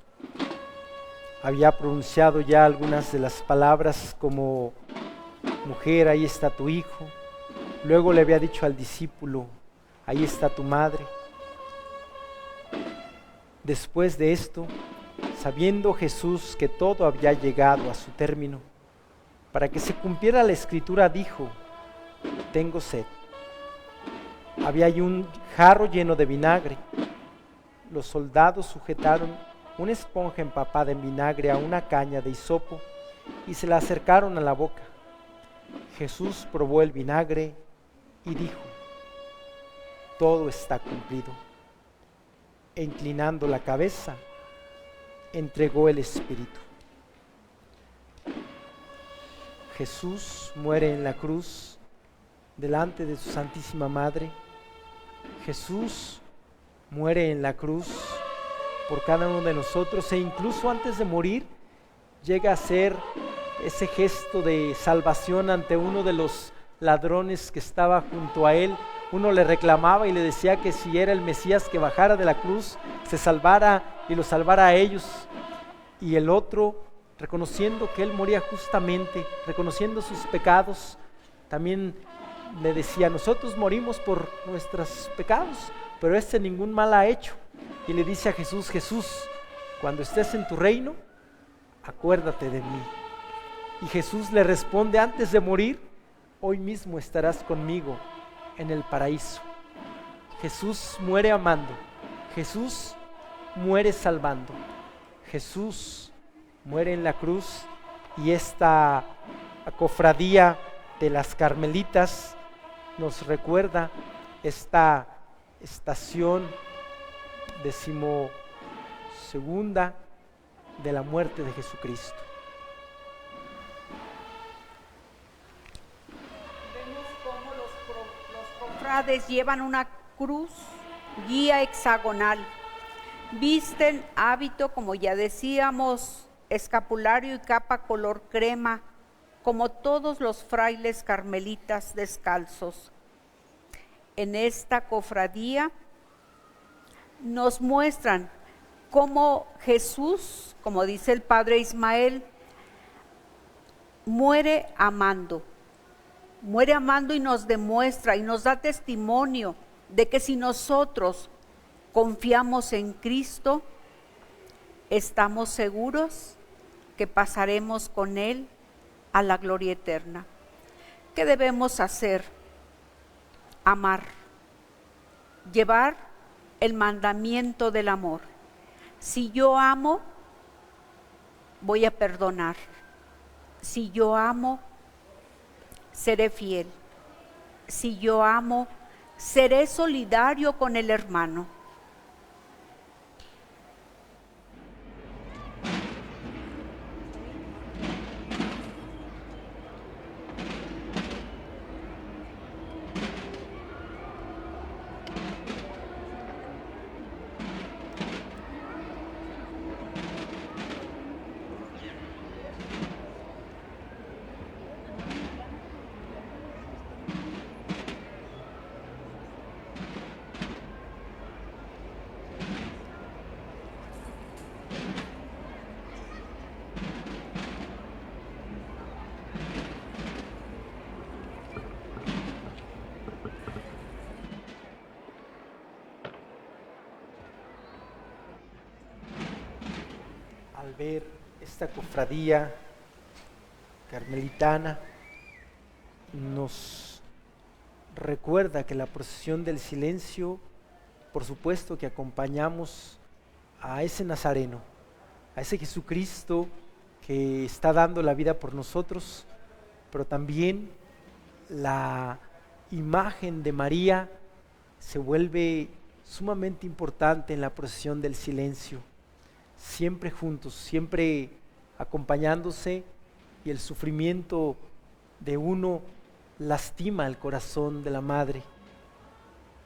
Había pronunciado ya algunas de las palabras como: mujer, ahí está tu hijo. Luego le había dicho al discípulo: ahí está tu madre. Después de esto, sabiendo Jesús que todo había llegado a su término, para que se cumpliera la escritura, dijo: tengo sed. Había allí un jarro lleno de vinagre. Los soldados sujetaron una esponja empapada en vinagre a una caña de hisopo y se la acercaron a la boca. Jesús probó el vinagre y dijo: todo está cumplido. E inclinando la cabeza, entregó el espíritu. Jesús muere en la cruz delante de su Santísima Madre. Jesús muere en la cruz por cada uno de nosotros, e incluso antes de morir llega a hacer ese gesto de salvación ante uno de los ladrones que estaba junto a él. Uno le reclamaba y le decía que si era el Mesías, que bajara de la cruz, se salvara y los salvara a ellos. Y el otro, reconociendo que él moría justamente, reconociendo sus pecados, también le decía: nosotros morimos por nuestros pecados, pero este ningún mal ha hecho. Y le dice a Jesús: Jesús, cuando estés en tu reino, acuérdate de mí. Y Jesús le responde antes de morir: hoy mismo estarás conmigo en el paraíso. Jesús muere amando, Jesús muere salvando, Jesús muere en la cruz. Y esta cofradía de las Carmelitas nos recuerda esta estación 12ª de la muerte de Jesucristo. Vemos cómo los cofrades llevan una cruz guía hexagonal, visten hábito, como ya decíamos, escapulario y capa color crema, como todos los frailes carmelitas descalzos. En esta cofradía nos muestran cómo Jesús, como dice el padre Ismael, muere amando y nos demuestra y nos da testimonio de que si nosotros confiamos en Cristo, estamos seguros que pasaremos con Él a la gloria eterna. ¿Qué debemos hacer? Amar. llevar el mandamiento del amor. Si yo amo, voy a perdonar. Si yo amo, seré fiel. Si yo amo, seré solidario con el hermano. Al ver esta cofradía carmelitana, nos recuerda que la procesión del silencio, por supuesto que acompañamos a ese Nazareno, a ese Jesucristo que está dando la vida por nosotros, pero también la imagen de María se vuelve sumamente importante en la procesión del silencio. Siempre juntos, siempre acompañándose, y el sufrimiento de uno lastima el corazón de la madre.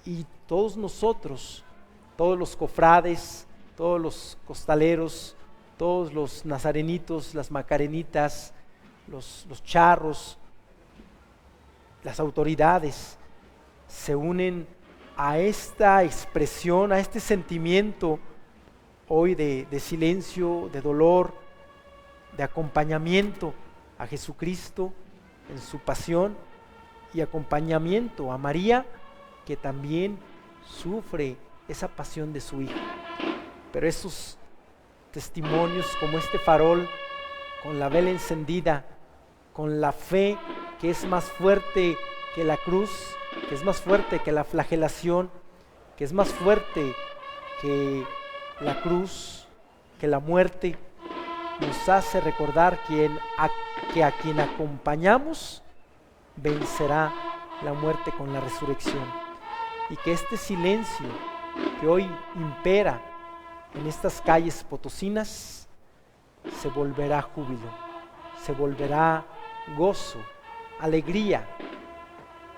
Y todos nosotros, todos los cofrades, todos los costaleros, todos los nazarenitos, las macarenitas, los charros, las autoridades, se unen a esta expresión, a este sentimiento hoy de silencio, de dolor, de acompañamiento a Jesucristo en su pasión, y acompañamiento a María, que también sufre esa pasión de su Hijo. Pero esos testimonios, como este farol, con la vela encendida, con la fe que es más fuerte que la cruz, que es más fuerte que la flagelación, que es más fuerte que la cruz, que la muerte, nos hace recordar que a quien acompañamos vencerá la muerte con la resurrección, y que este silencio que hoy impera en estas calles potosinas se volverá júbilo, se volverá gozo, alegría,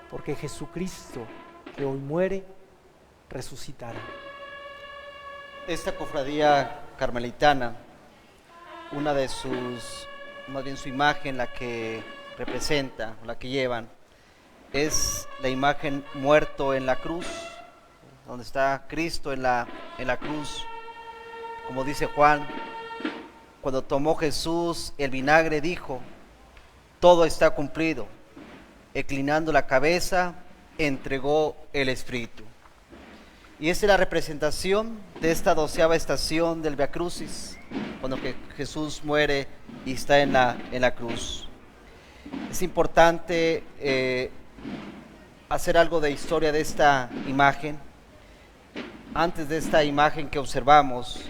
porque Jesucristo que hoy muere resucitará. Esta cofradía carmelitana, más bien su imagen, la que representa, la que llevan, es la imagen muerto en la cruz, donde está Cristo en la cruz. Como dice Juan, cuando tomó Jesús el vinagre dijo: todo está cumplido. Inclinando la cabeza, entregó el Espíritu. Y esta es la representación de esta 12ª estación del Via Crucis, cuando que Jesús muere y está en la cruz. Es importante hacer algo de historia de esta imagen. Antes de esta imagen que observamos,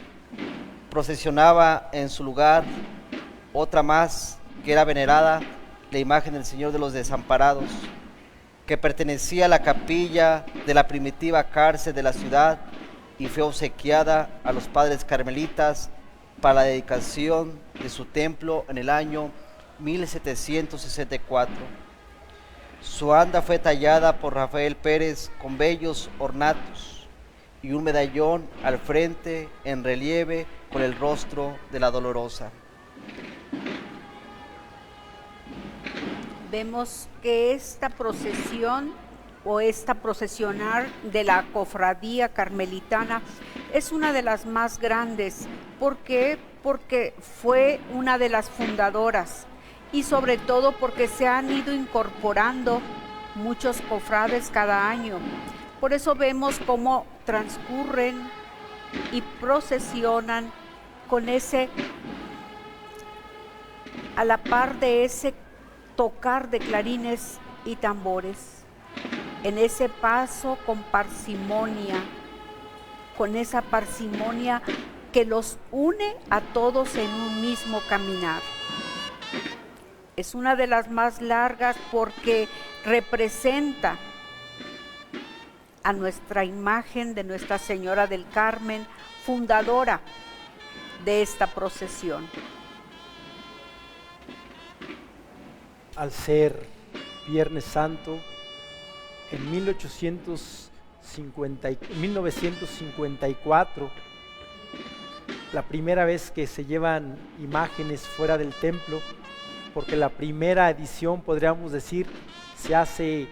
procesionaba en su lugar otra más que era venerada, la imagen del Señor de los Desamparados, que pertenecía a la capilla de la primitiva cárcel de la ciudad y fue obsequiada a los padres carmelitas para la dedicación de su templo en el año 1764. Su anda fue tallada por Rafael Pérez con bellos ornatos y un medallón al frente en relieve con el rostro de la Dolorosa. Vemos que esta procesión o esta procesionar de la cofradía carmelitana es una de las más grandes. ¿Por qué? Porque fue una de las fundadoras, y sobre todo porque se han ido incorporando muchos cofrades cada año. Por eso vemos cómo transcurren y procesionan con ese, a la par de ese tocar de clarines y tambores. en ese paso con esa parsimonia que los une a todos en un mismo caminar. Es una de las más largas porque representa a nuestra imagen de Nuestra Señora del Carmen, fundadora de esta procesión. Al ser Viernes Santo, en 1954, la primera vez que se llevan imágenes fuera del templo, porque la primera edición, podríamos decir, se hace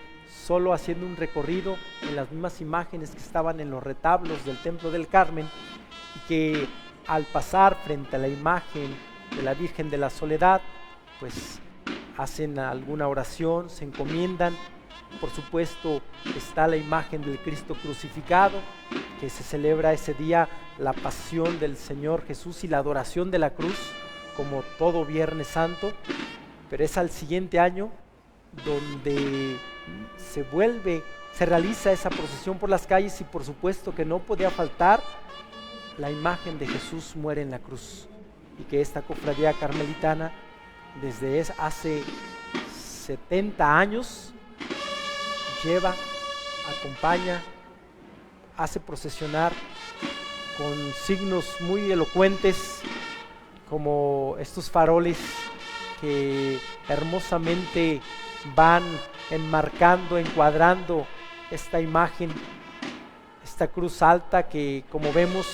solo haciendo un recorrido en las mismas imágenes que estaban en los retablos del Templo del Carmen, y que al pasar frente a la imagen de la Virgen de la Soledad, pues hacen alguna oración, se encomiendan. Por supuesto está la imagen del Cristo crucificado, que se celebra ese día la pasión del Señor Jesús y la adoración de la cruz, como todo Viernes Santo. Pero es al siguiente año donde se realiza esa procesión por las calles, y por supuesto que no podía faltar la imagen de Jesús muere en la cruz, y que esta cofradía carmelitana desde hace 70 años lleva, acompaña, hace procesionar con signos muy elocuentes como estos faroles que hermosamente van enmarcando, encuadrando esta imagen, esta cruz alta que, como vemos,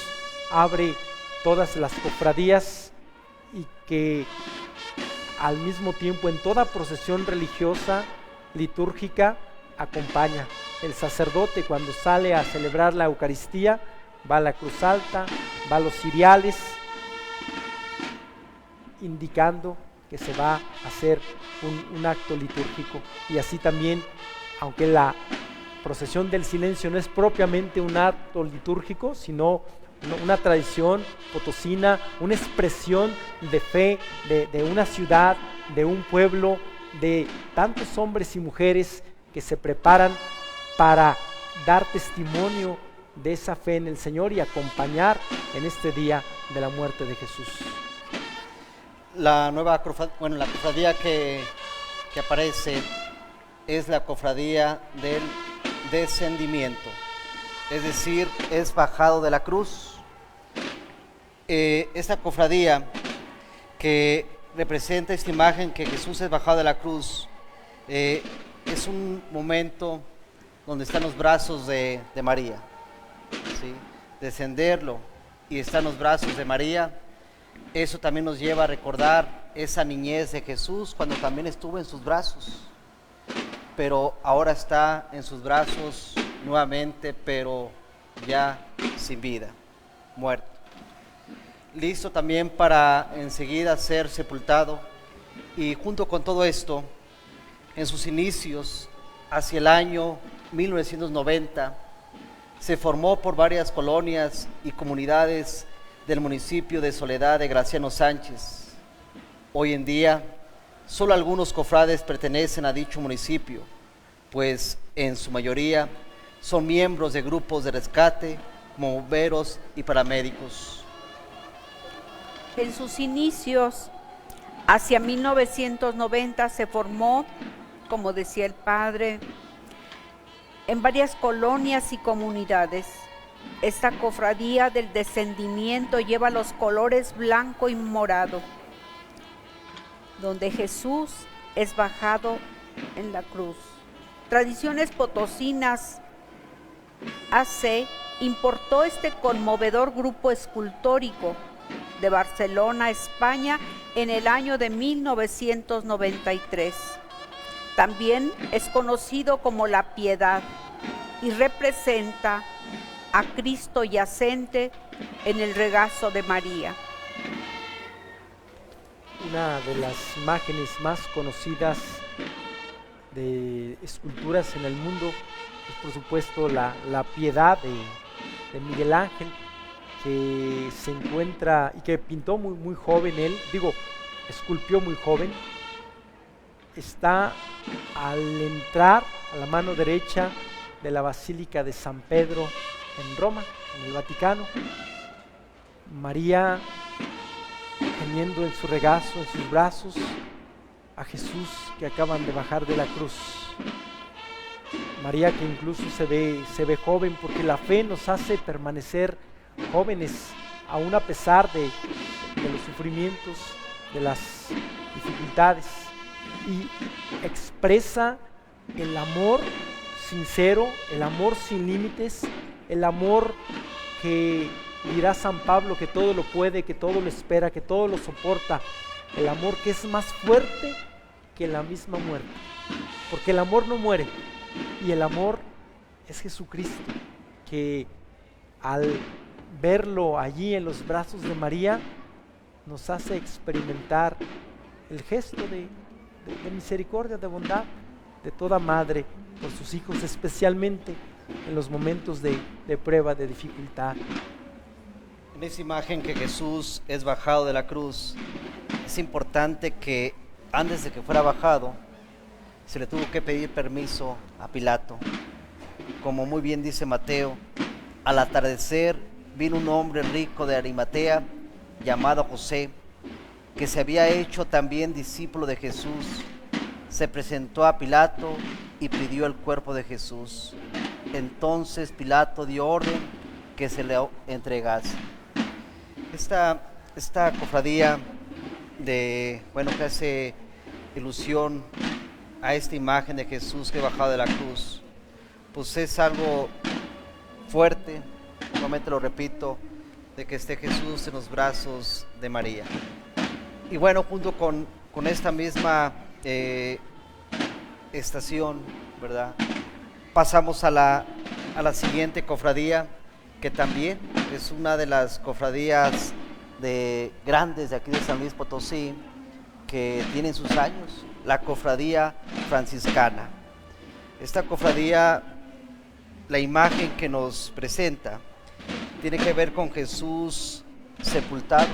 abre todas las cofradías, y que al mismo tiempo en toda procesión religiosa, litúrgica, acompaña. El sacerdote, cuando sale a celebrar la Eucaristía, va a la cruz alta, va a los ciriales, indicando que se va a hacer un acto litúrgico. Y así también, aunque la procesión del silencio no es propiamente un acto litúrgico, sino una tradición potosina, una expresión de fe de una ciudad, de un pueblo, de tantos hombres y mujeres que se preparan para dar testimonio de esa fe en el Señor y acompañar en este día de la muerte de Jesús. La cofradía que aparece es la cofradía del descendimiento, es decir, es bajado de la cruz. Esta cofradía que representa esta imagen que Jesús es bajado de la cruz, es un momento donde están los brazos de María, ¿sí? Descenderlo y estar en los brazos de María, eso también nos lleva a recordar esa niñez de Jesús cuando también estuvo en sus brazos, pero ahora está en sus brazos nuevamente, pero ya sin vida, muerto, listo también para enseguida ser sepultado. Y junto con todo esto, en sus inicios, hacia el año 1990, se formó por varias colonias y comunidades del municipio de Soledad de Graciano Sánchez. Hoy en día, solo algunos cofrades pertenecen a dicho municipio, pues en su mayoría son miembros de grupos de rescate, como bomberos y paramédicos. En sus inicios, hacia 1990, se formó, como decía el padre, en varias colonias y comunidades. Esta cofradía del descendimiento lleva los colores blanco y morado, donde Jesús es bajado en la cruz. Tradiciones Potosinas AC importó este conmovedor grupo escultórico de Barcelona, España, en el año de 1993. También es conocido como La Piedad y representa a Cristo yacente en el regazo de María. Una de las imágenes más conocidas de esculturas en el mundo es, por supuesto, la Piedad de Miguel Ángel, que se encuentra y que pintó muy joven él, esculpió muy joven. Está al entrar a la mano derecha de la Basílica de San Pedro en Roma, en el Vaticano. María teniendo en su regazo, en sus brazos, a Jesús que acaban de bajar de la cruz. María que incluso se ve joven, porque la fe nos hace permanecer jóvenes, aún a pesar de los sufrimientos, de las dificultades, y expresa el amor sincero, el amor sin límites, el amor que dirá San Pablo, que todo lo puede, que todo lo espera, que todo lo soporta, el amor que es más fuerte que la misma muerte, porque el amor no muere, y el amor es Jesucristo, que al verlo allí en los brazos de María, nos hace experimentar el gesto de misericordia, de bondad de toda madre por sus hijos, especialmente en los momentos de prueba, de dificultad. En esa imagen que Jesús es bajado de la cruz, es importante que antes de que fuera bajado, se le tuvo que pedir permiso a Pilato. Como muy bien dice Mateo, al atardecer vino un hombre rico de Arimatea, llamado José, que se había hecho también discípulo de Jesús. Se presentó a Pilato y pidió el cuerpo de Jesús. Entonces Pilato dio orden que se le entregase. Esta cofradía que hace ilusión a esta imagen de Jesús que bajado de la cruz, pues es algo fuerte, nuevamente lo repito, de que esté Jesús en los brazos de María. Y bueno, junto con esta misma estación, ¿verdad?, pasamos a la siguiente cofradía, que también es una de las cofradías grandes de aquí de San Luis Potosí, que tienen sus años, la cofradía franciscana. Esta cofradía, la imagen que nos presenta, tiene que ver con Jesús sepultado.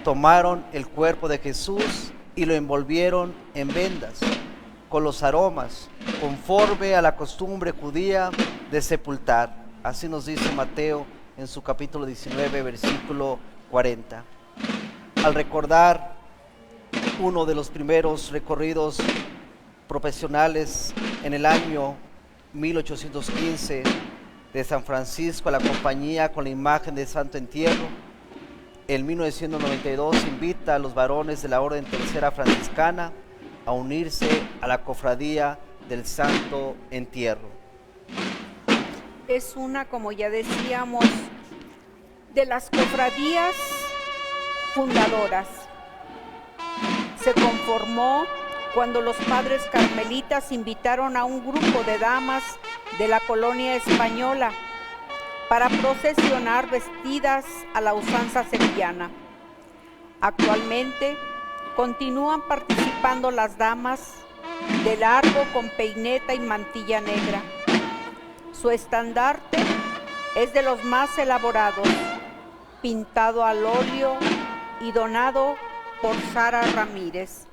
Tomaron el cuerpo de Jesús y lo envolvieron en vendas con los aromas, conforme a la costumbre judía de sepultar. Así nos dice Mateo en su capítulo 19, versículo 40. Al recordar uno de los primeros recorridos profesionales en el año 1815 de San Francisco a la compañía con la imagen de Santo Entierro, en 1992 invita a los varones de la Orden Tercera Franciscana a unirse a la cofradía del Santo Entierro. Es una, como ya decíamos, de las cofradías fundadoras. Se conformó cuando los padres carmelitas invitaron a un grupo de damas de la colonia española para procesionar vestidas a la usanza sevillana. Actualmente continúan participando las damas de largo con peineta y mantilla negra. Su estandarte es de los más elaborados, pintado al óleo y donado por Sara Ramírez.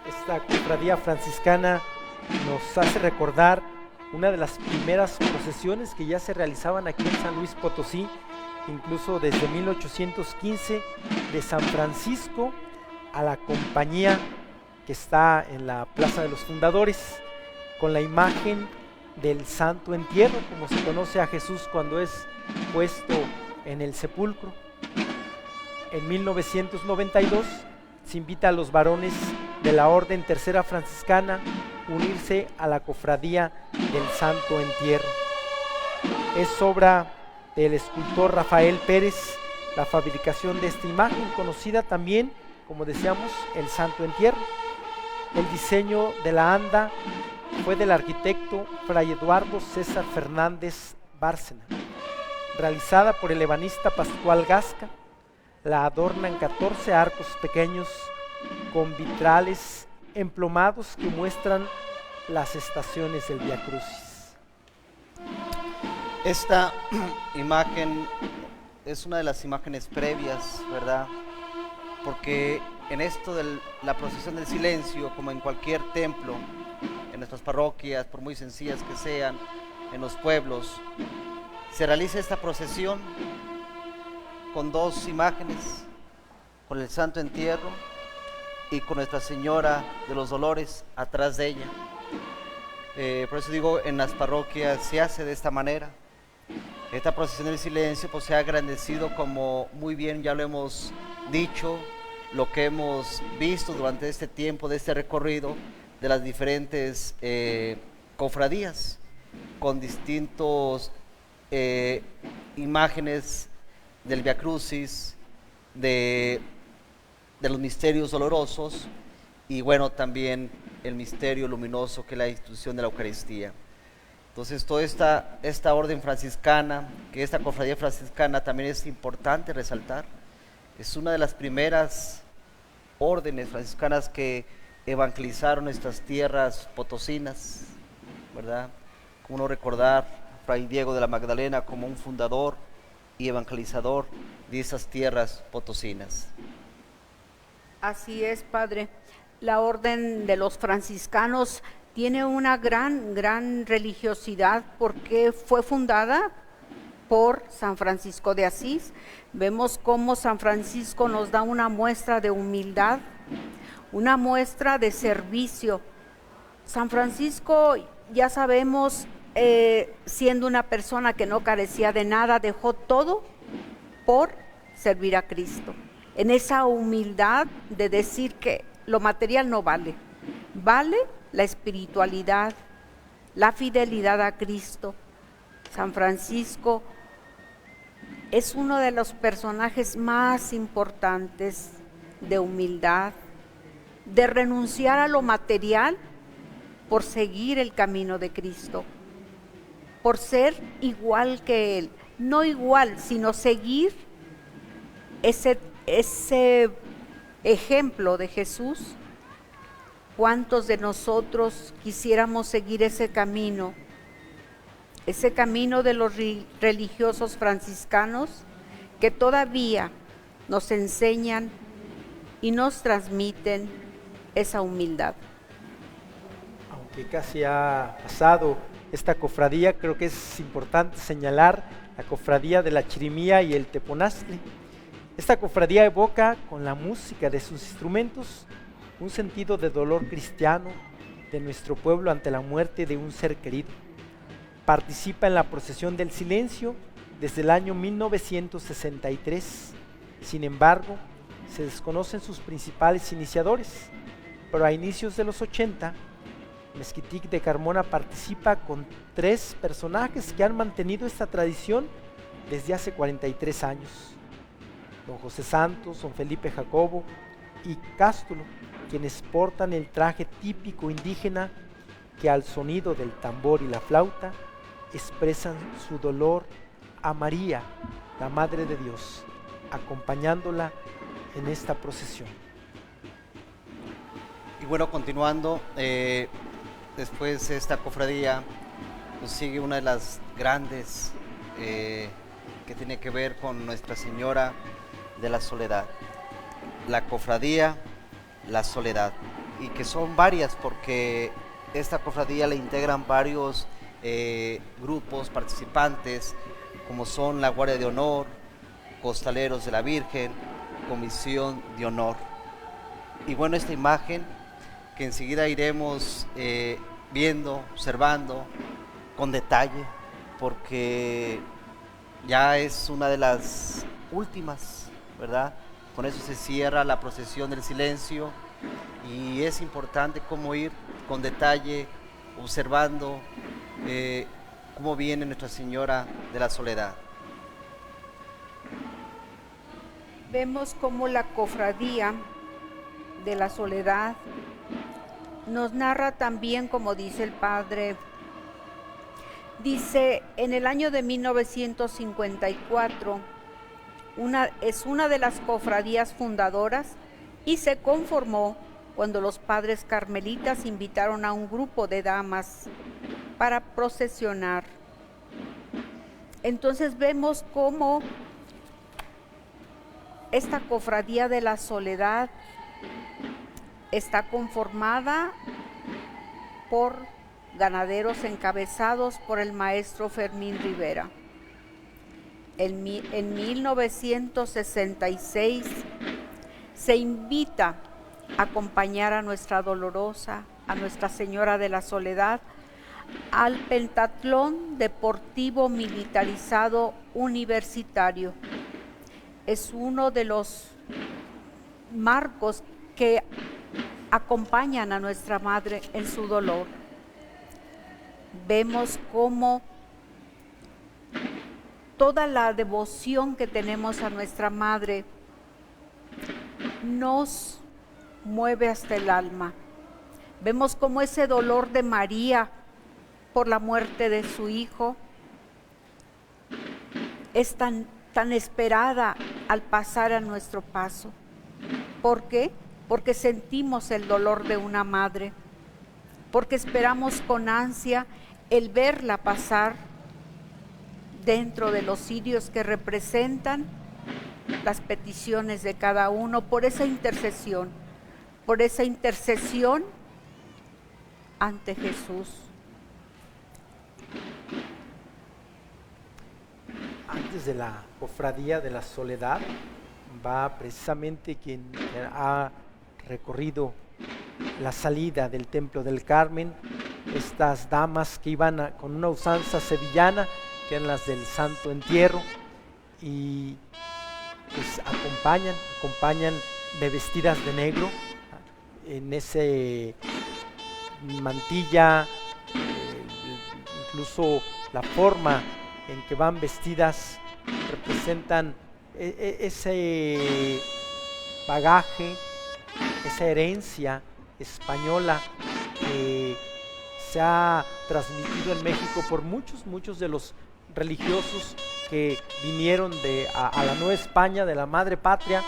Esta cofradía franciscana nos hace recordar una de las primeras procesiones que ya se realizaban aquí en San Luis Potosí, incluso desde 1815, de San Francisco a la compañía que está en la Plaza de los Fundadores, con la imagen del Santo Entierro, como se conoce a Jesús cuando es puesto en el sepulcro. En 1992 se invita a los varones de la Orden Tercera Franciscana a unirse a la cofradía del Santo Entierro. Es obra del escultor Rafael Pérez la fabricación de esta imagen, conocida también, como decíamos, el Santo Entierro. El diseño de la anda fue del arquitecto Fray Eduardo César Fernández Bárcena, realizada por el ebanista Pascual Gasca. La adornan 14 arcos pequeños con vitrales emplomados que muestran las estaciones del Vía Crucis. Esta imagen es una de las imágenes previas, ¿verdad? Porque en esto de la procesión del silencio, como en cualquier templo, en nuestras parroquias, por muy sencillas que sean, en los pueblos, se realiza esta procesión con dos imágenes, con el Santo Entierro y con Nuestra Señora de los Dolores atrás de ella. Por eso digo, en las parroquias se hace de esta manera. Esta procesión del silencio pues se ha agrandecido, como muy bien ya lo hemos dicho, lo que hemos visto durante este tiempo de este recorrido de las diferentes cofradías, con distintos imágenes del Via Crucis, de los misterios dolorosos y bueno, también el misterio luminoso que es la institución de la Eucaristía. Entonces toda esta orden franciscana, que esta cofradía franciscana también es importante resaltar, es una de las primeras órdenes franciscanas que evangelizaron estas tierras potosinas, ¿verdad? Como no recordar a Fray Diego de la Magdalena como un fundador y evangelizador de esas tierras potosinas. Así es, Padre. La orden de los franciscanos tiene una gran religiosidad porque fue fundada por San Francisco de Asís. Vemos cómo San Francisco nos da una muestra de humildad, una muestra de servicio. San Francisco, ya sabemos, siendo una persona que no carecía de nada, dejó todo por servir a Cristo. En esa humildad de decir que lo material no vale, vale la espiritualidad, la fidelidad a Cristo. San Francisco es uno de los personajes más importantes de humildad, de renunciar a lo material por seguir el camino de Cristo, por ser igual que Él, no igual, sino seguir ese ejemplo de Jesús. ¿Cuántos de nosotros quisiéramos seguir ese camino de los religiosos franciscanos que todavía nos enseñan y nos transmiten esa humildad? Aunque casi ha pasado esta cofradía, creo que es importante señalar la cofradía de la Chirimía y el Teponaztle. Esta cofradía evoca con la música de sus instrumentos un sentido de dolor cristiano de nuestro pueblo ante la muerte de un ser querido. Participa en la procesión del silencio desde el año 1963. Sin embargo, se desconocen sus principales iniciadores, pero a inicios de los 80, Mezquitic de Carmona participa con 3 personajes que han mantenido esta tradición desde hace 43 años. Don José Santos, don Felipe Jacobo y Cástulo, quienes portan el traje típico indígena que al sonido del tambor y la flauta expresan su dolor a María, la Madre de Dios, acompañándola en esta procesión. Y bueno, continuando, después esta cofradía nos sigue una de las grandes que tiene que ver con Nuestra Señora de la Soledad, la cofradía La Soledad, y que son varias porque esta cofradía la integran varios grupos participantes, como son la Guardia de Honor, Costaleros de la Virgen, Comisión de Honor. Y bueno, esta imagen que enseguida iremos viendo, observando con detalle, porque ya es una de las últimas, ¿verdad? Con eso se cierra la procesión del silencio y es importante cómo ir con detalle observando cómo viene Nuestra Señora de la Soledad. Vemos cómo la cofradía de la Soledad nos narra también, como dice el Padre, dice, en el año de 1954, es una de las cofradías fundadoras y se conformó cuando los padres carmelitas invitaron a un grupo de damas para procesionar. Entonces vemos cómo esta cofradía de la Soledad está conformada por ganaderos encabezados por el maestro Fermín Rivera. En 1966 se invita a acompañar a Nuestra Dolorosa, a Nuestra Señora de la Soledad, al pentatlón deportivo militarizado universitario. Es uno de los marcos que acompañan a nuestra madre en su dolor. Vemos cómo toda la devoción que tenemos a nuestra madre nos mueve hasta el alma. Vemos cómo ese dolor de María por la muerte de su hijo es tan esperada al pasar a nuestro paso. ¿Por qué? Porque sentimos el dolor de una madre, porque esperamos con ansia el verla pasar dentro de los cirios que representan las peticiones de cada uno, por esa intercesión ante Jesús. Antes de la cofradía de la Soledad va precisamente quien ha recorrido la salida del Templo del Carmen, estas damas que iban con una usanza sevillana, que eran las del Santo Entierro, y pues acompañan de vestidas de negro, en ese mantilla, incluso la forma en que van vestidas representan ese bagaje, esa herencia española que se ha transmitido en México por muchos de los religiosos que vinieron a la Nueva España, de la madre patria,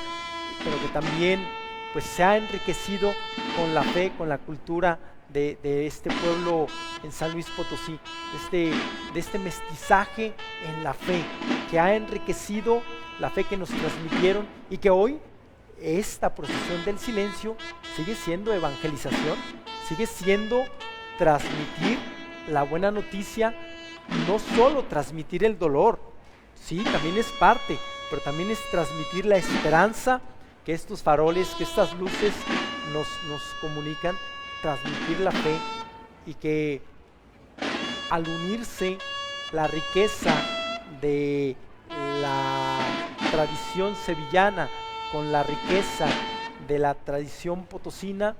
pero que también pues se ha enriquecido con la fe, con la cultura de este pueblo en San Luis Potosí, de este mestizaje en la fe, que ha enriquecido la fe que nos transmitieron, y que hoy esta procesión del silencio sigue siendo evangelización, sigue siendo transmitir la buena noticia, no solo transmitir el dolor, sí, también es parte, pero también es transmitir la esperanza que estos faroles, que estas luces nos comunican, transmitir la fe, y que al unirse la riqueza de la tradición sevillana con la riqueza de la tradición potosina,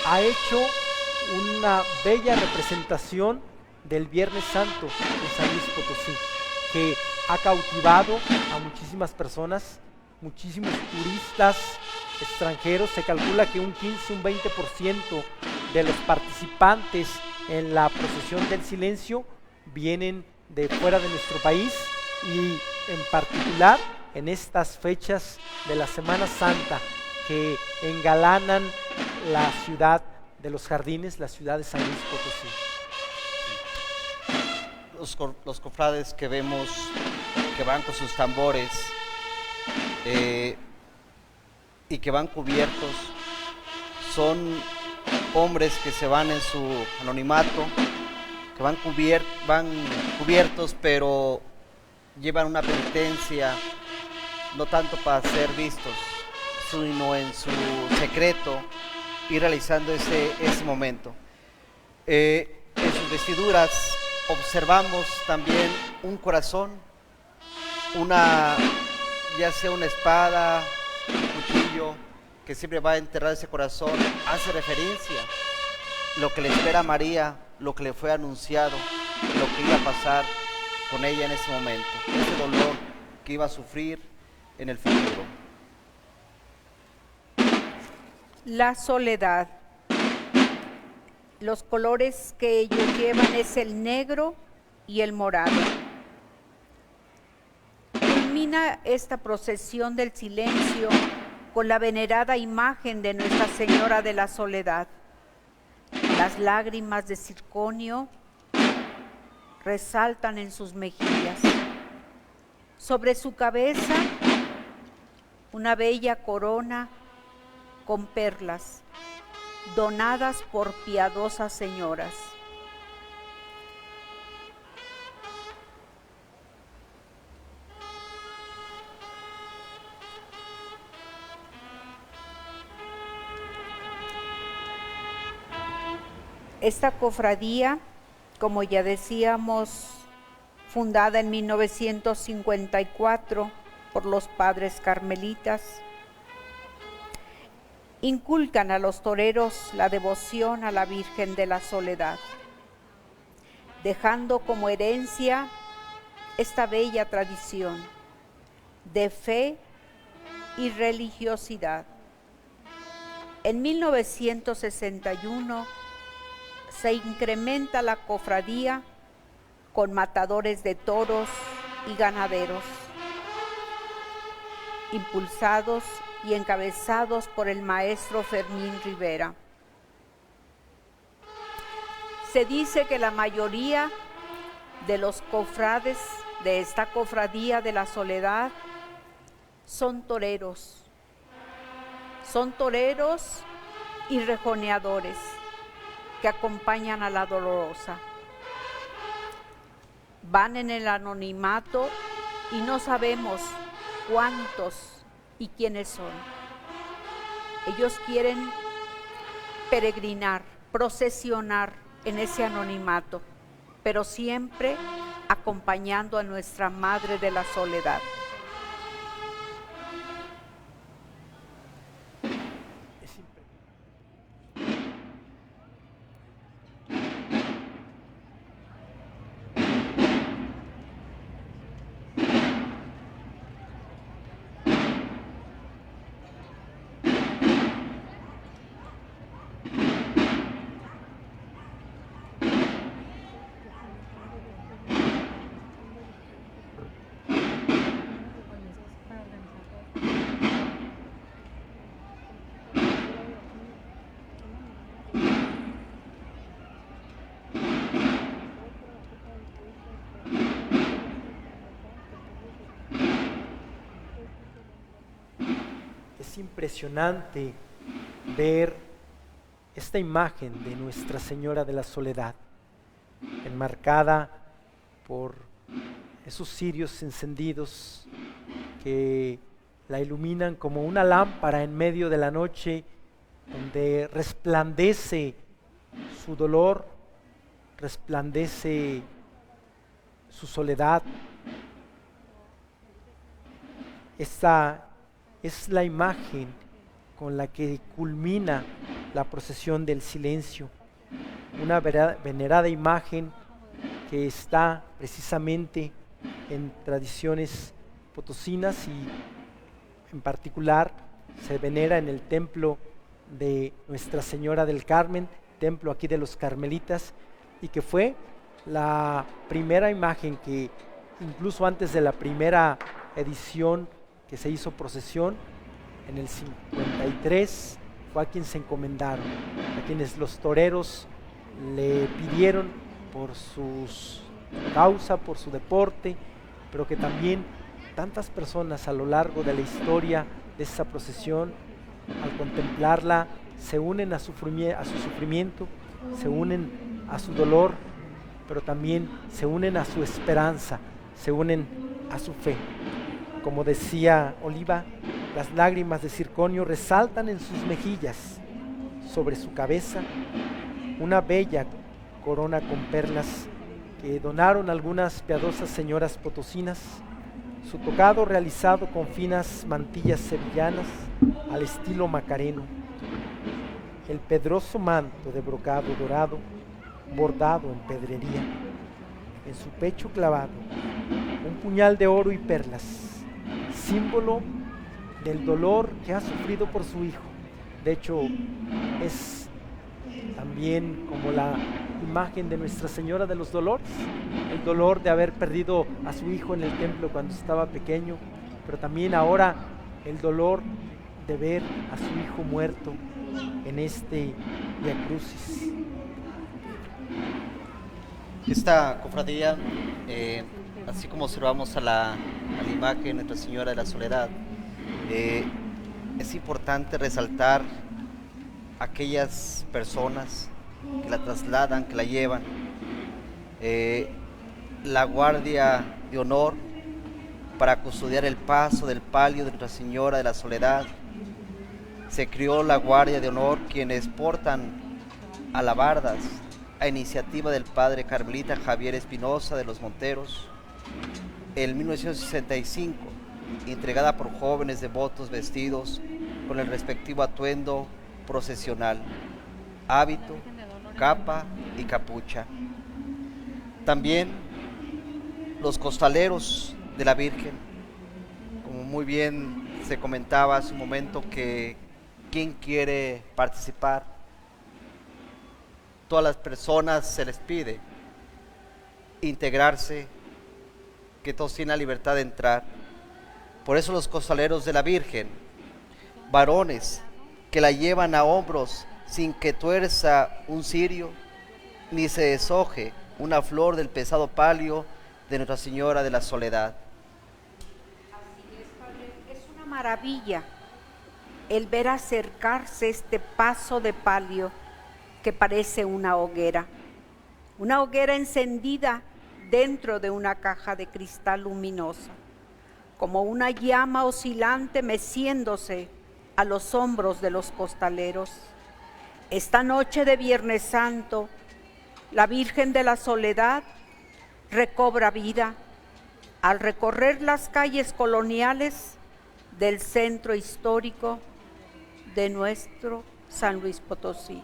ha hecho una bella representación del Viernes Santo en San Luis Potosí, que ha cautivado a muchísimas personas, muchísimos turistas extranjeros. Se calcula que un 15, un 20% de los participantes en la procesión del silencio vienen de fuera de nuestro país, y en particular en estas fechas de la Semana Santa que engalanan la ciudad de los jardines, la ciudad de San Luis Potosí. Los cofrades que vemos que van con sus tambores y que van cubiertos son hombres que se van en su anonimato, que van cubiertos, pero llevan una penitencia, no tanto para ser vistos, sino en su secreto, y realizando ese momento. En sus vestiduras observamos también un corazón, ya sea una espada, un cuchillo, que siempre va a enterrar ese corazón. Hace referencia a lo que le espera a María, lo que le fue anunciado, lo que iba a pasar con ella en ese momento, ese dolor que iba a sufrir en el futuro. La soledad. Los colores que ellos llevan es el negro y el morado. Culmina esta procesión del silencio con la venerada imagen de Nuestra Señora de la Soledad. Las lágrimas de circonio resaltan en sus mejillas. Sobre su cabeza, una bella corona con perlas. donadas por piadosas señoras. Esta cofradía, como ya decíamos, fundada en 1954 por los padres carmelitas, inculcan a los toreros la devoción a la Virgen de la Soledad, dejando como herencia esta bella tradición de fe y religiosidad. En 1961 se incrementa la cofradía con matadores de toros y ganaderos, impulsados y encabezados por el maestro Fermín Rivera. Se dice que la mayoría de los cofrades de esta cofradía de la Soledad son toreros y rejoneadores que acompañan a la Dolorosa. Van en el anonimato y no sabemos cuántos y quiénes son. Ellos quieren peregrinar, procesionar en ese anonimato, pero siempre acompañando a nuestra Madre de la Soledad. Es impresionante ver esta imagen de Nuestra Señora de la Soledad, enmarcada por esos cirios encendidos que la iluminan como una lámpara en medio de la noche, donde resplandece su dolor, resplandece su soledad. Esta es la imagen con la que culmina la procesión del silencio, una venerada imagen que está precisamente en tradiciones potosinas y en particular se venera en el templo de Nuestra Señora del Carmen, templo aquí de los carmelitas, y que fue la primera imagen que incluso antes de la primera edición que se hizo procesión, en el 53, fue a quien se encomendaron, a quienes los toreros le pidieron por su causa, por su deporte, pero que también tantas personas a lo largo de la historia de esa procesión, al contemplarla, se unen a su sufrimiento, se unen a su dolor, pero también se unen a su esperanza, se unen a su fe. Como decía Oliva, las lágrimas de circonio resaltan en sus mejillas, sobre su cabeza una bella corona con perlas que donaron algunas piadosas señoras potosinas, su tocado realizado con finas mantillas sevillanas al estilo macareno, el pedroso manto de brocado dorado bordado en pedrería, en su pecho clavado un puñal de oro y perlas, símbolo del dolor que ha sufrido por su hijo. De hecho, es también como la imagen de Nuestra Señora de los Dolores, el dolor de haber perdido a su hijo en el templo cuando estaba pequeño, pero también ahora el dolor de ver a su hijo muerto en este Vía Crucis. Esta cofradía, así como observamos a la imagen de Nuestra Señora de la Soledad, es importante resaltar aquellas personas que la trasladan, que la llevan, la guardia de honor para custodiar el paso del palio de Nuestra Señora de la Soledad. Se creó la guardia de honor, quienes portan alabardas a iniciativa del padre carmelita Javier Espinosa de los Monteros en 1965, entregada por jóvenes devotos vestidos con el respectivo atuendo procesional, hábito, capa y capucha. También los costaleros de la Virgen, como muy bien se comentaba hace un momento, que quien quiere participar, todas las personas se les pide integrarse, que todos tienen la libertad de entrar. Por eso los costaleros de la Virgen, varones que la llevan a hombros sin que tuerza un cirio, ni se deshoje una flor del pesado palio de Nuestra Señora de la Soledad. Así es, Padre. Es una maravilla el ver acercarse este paso de palio que parece una hoguera encendida dentro de una caja de cristal luminosa, como una llama oscilante meciéndose a los hombros de los costaleros. Esta noche de Viernes Santo, la Virgen de la Soledad recobra vida al recorrer las calles coloniales del centro histórico de nuestro San Luis Potosí.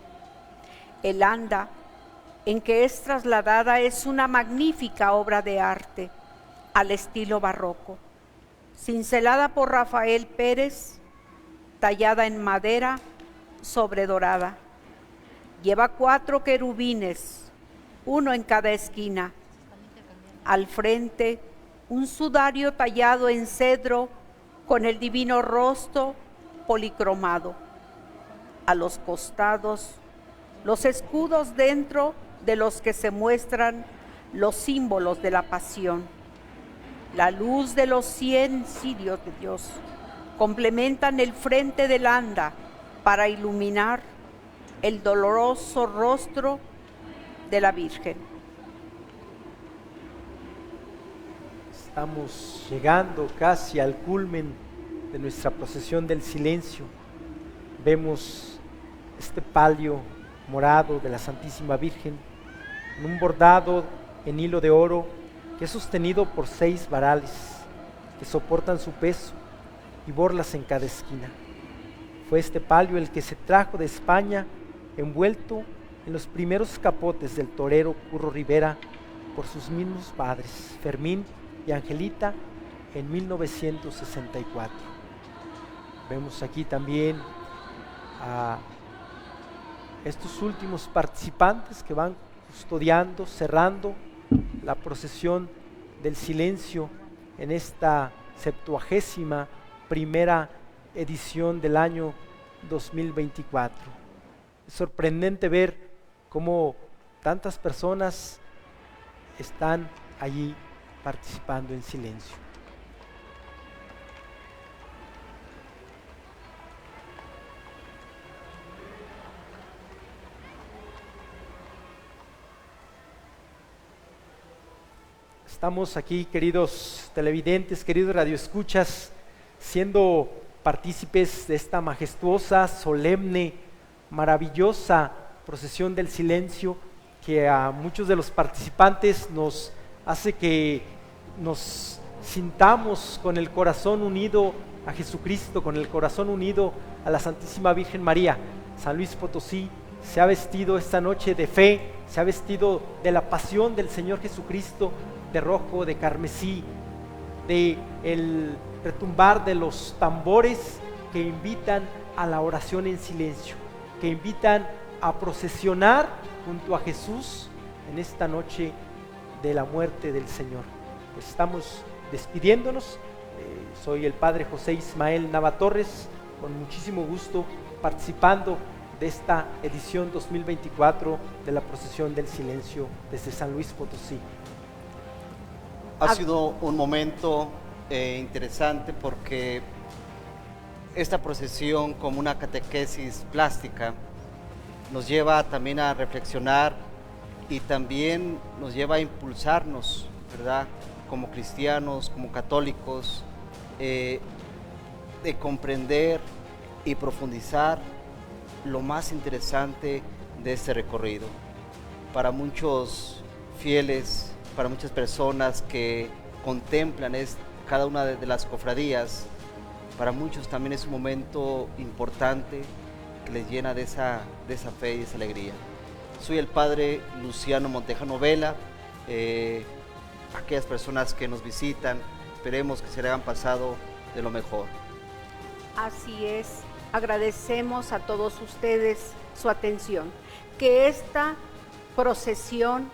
El anda en que es trasladada es una magnífica obra de arte al estilo barroco, cincelada por Rafael Pérez, tallada en madera sobredorada. Lleva 4 querubines, uno en cada esquina. Al frente, un sudario tallado en cedro con el divino rostro policromado. A los costados, los escudos dentro de los que se muestran los símbolos de la pasión. La luz de los 100 cirios de Dios complementan el frente del anda para iluminar el doloroso rostro de la Virgen. Estamos llegando casi al culmen de nuestra procesión del silencio. Vemos este palio morado de la Santísima Virgen en un bordado en hilo de oro que es sostenido por 6 varales que soportan su peso y borlas en cada esquina. Fue este palio el que se trajo de España envuelto en los primeros capotes del torero Curro Rivera por sus mismos padres, Fermín y Angelita, en 1964. Vemos aquí también a estos últimos participantes que van custodiando, cerrando la procesión del silencio en esta 71ª edición del año 2024. Es sorprendente ver cómo tantas personas están allí participando en silencio. Estamos aquí, queridos televidentes, queridos radioescuchas, siendo partícipes de esta majestuosa, solemne, maravillosa procesión del silencio que a muchos de los participantes nos hace que nos sintamos con el corazón unido a Jesucristo, con el corazón unido a la Santísima Virgen María. San Luis Potosí se ha vestido esta noche de fe, se ha vestido de la pasión del Señor Jesucristo, de rojo, de carmesí, de el retumbar de los tambores que invitan a la oración en silencio, que invitan a procesionar junto a Jesús en esta noche de la muerte del Señor. Pues estamos despidiéndonos. Soy el Padre José Ismael Nava Torres, con muchísimo gusto participando de esta edición 2024 de la Procesión del Silencio desde San Luis Potosí. Ha sido un momento interesante porque esta procesión, como una catequesis plástica, nos lleva también a reflexionar y también nos lleva a impulsarnos, ¿verdad? Como cristianos, como católicos, de comprender y profundizar lo más interesante de este recorrido. Para muchos fieles, para muchas personas que contemplan cada una de las cofradías, para muchos también es un momento importante que les llena de esa fe y de esa alegría. Soy el padre Luciano Montejano Vela. Aquellas personas que nos visitan, esperemos que se le hayan pasado de lo mejor. Así es, agradecemos a todos ustedes su atención. Que esta procesión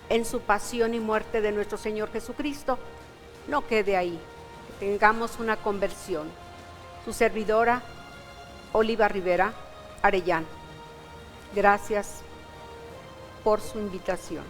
en su pasión y muerte de nuestro Señor Jesucristo no quede ahí, que tengamos una conversión. Su servidora, Oliva Rivera Arellano. Gracias por su invitación.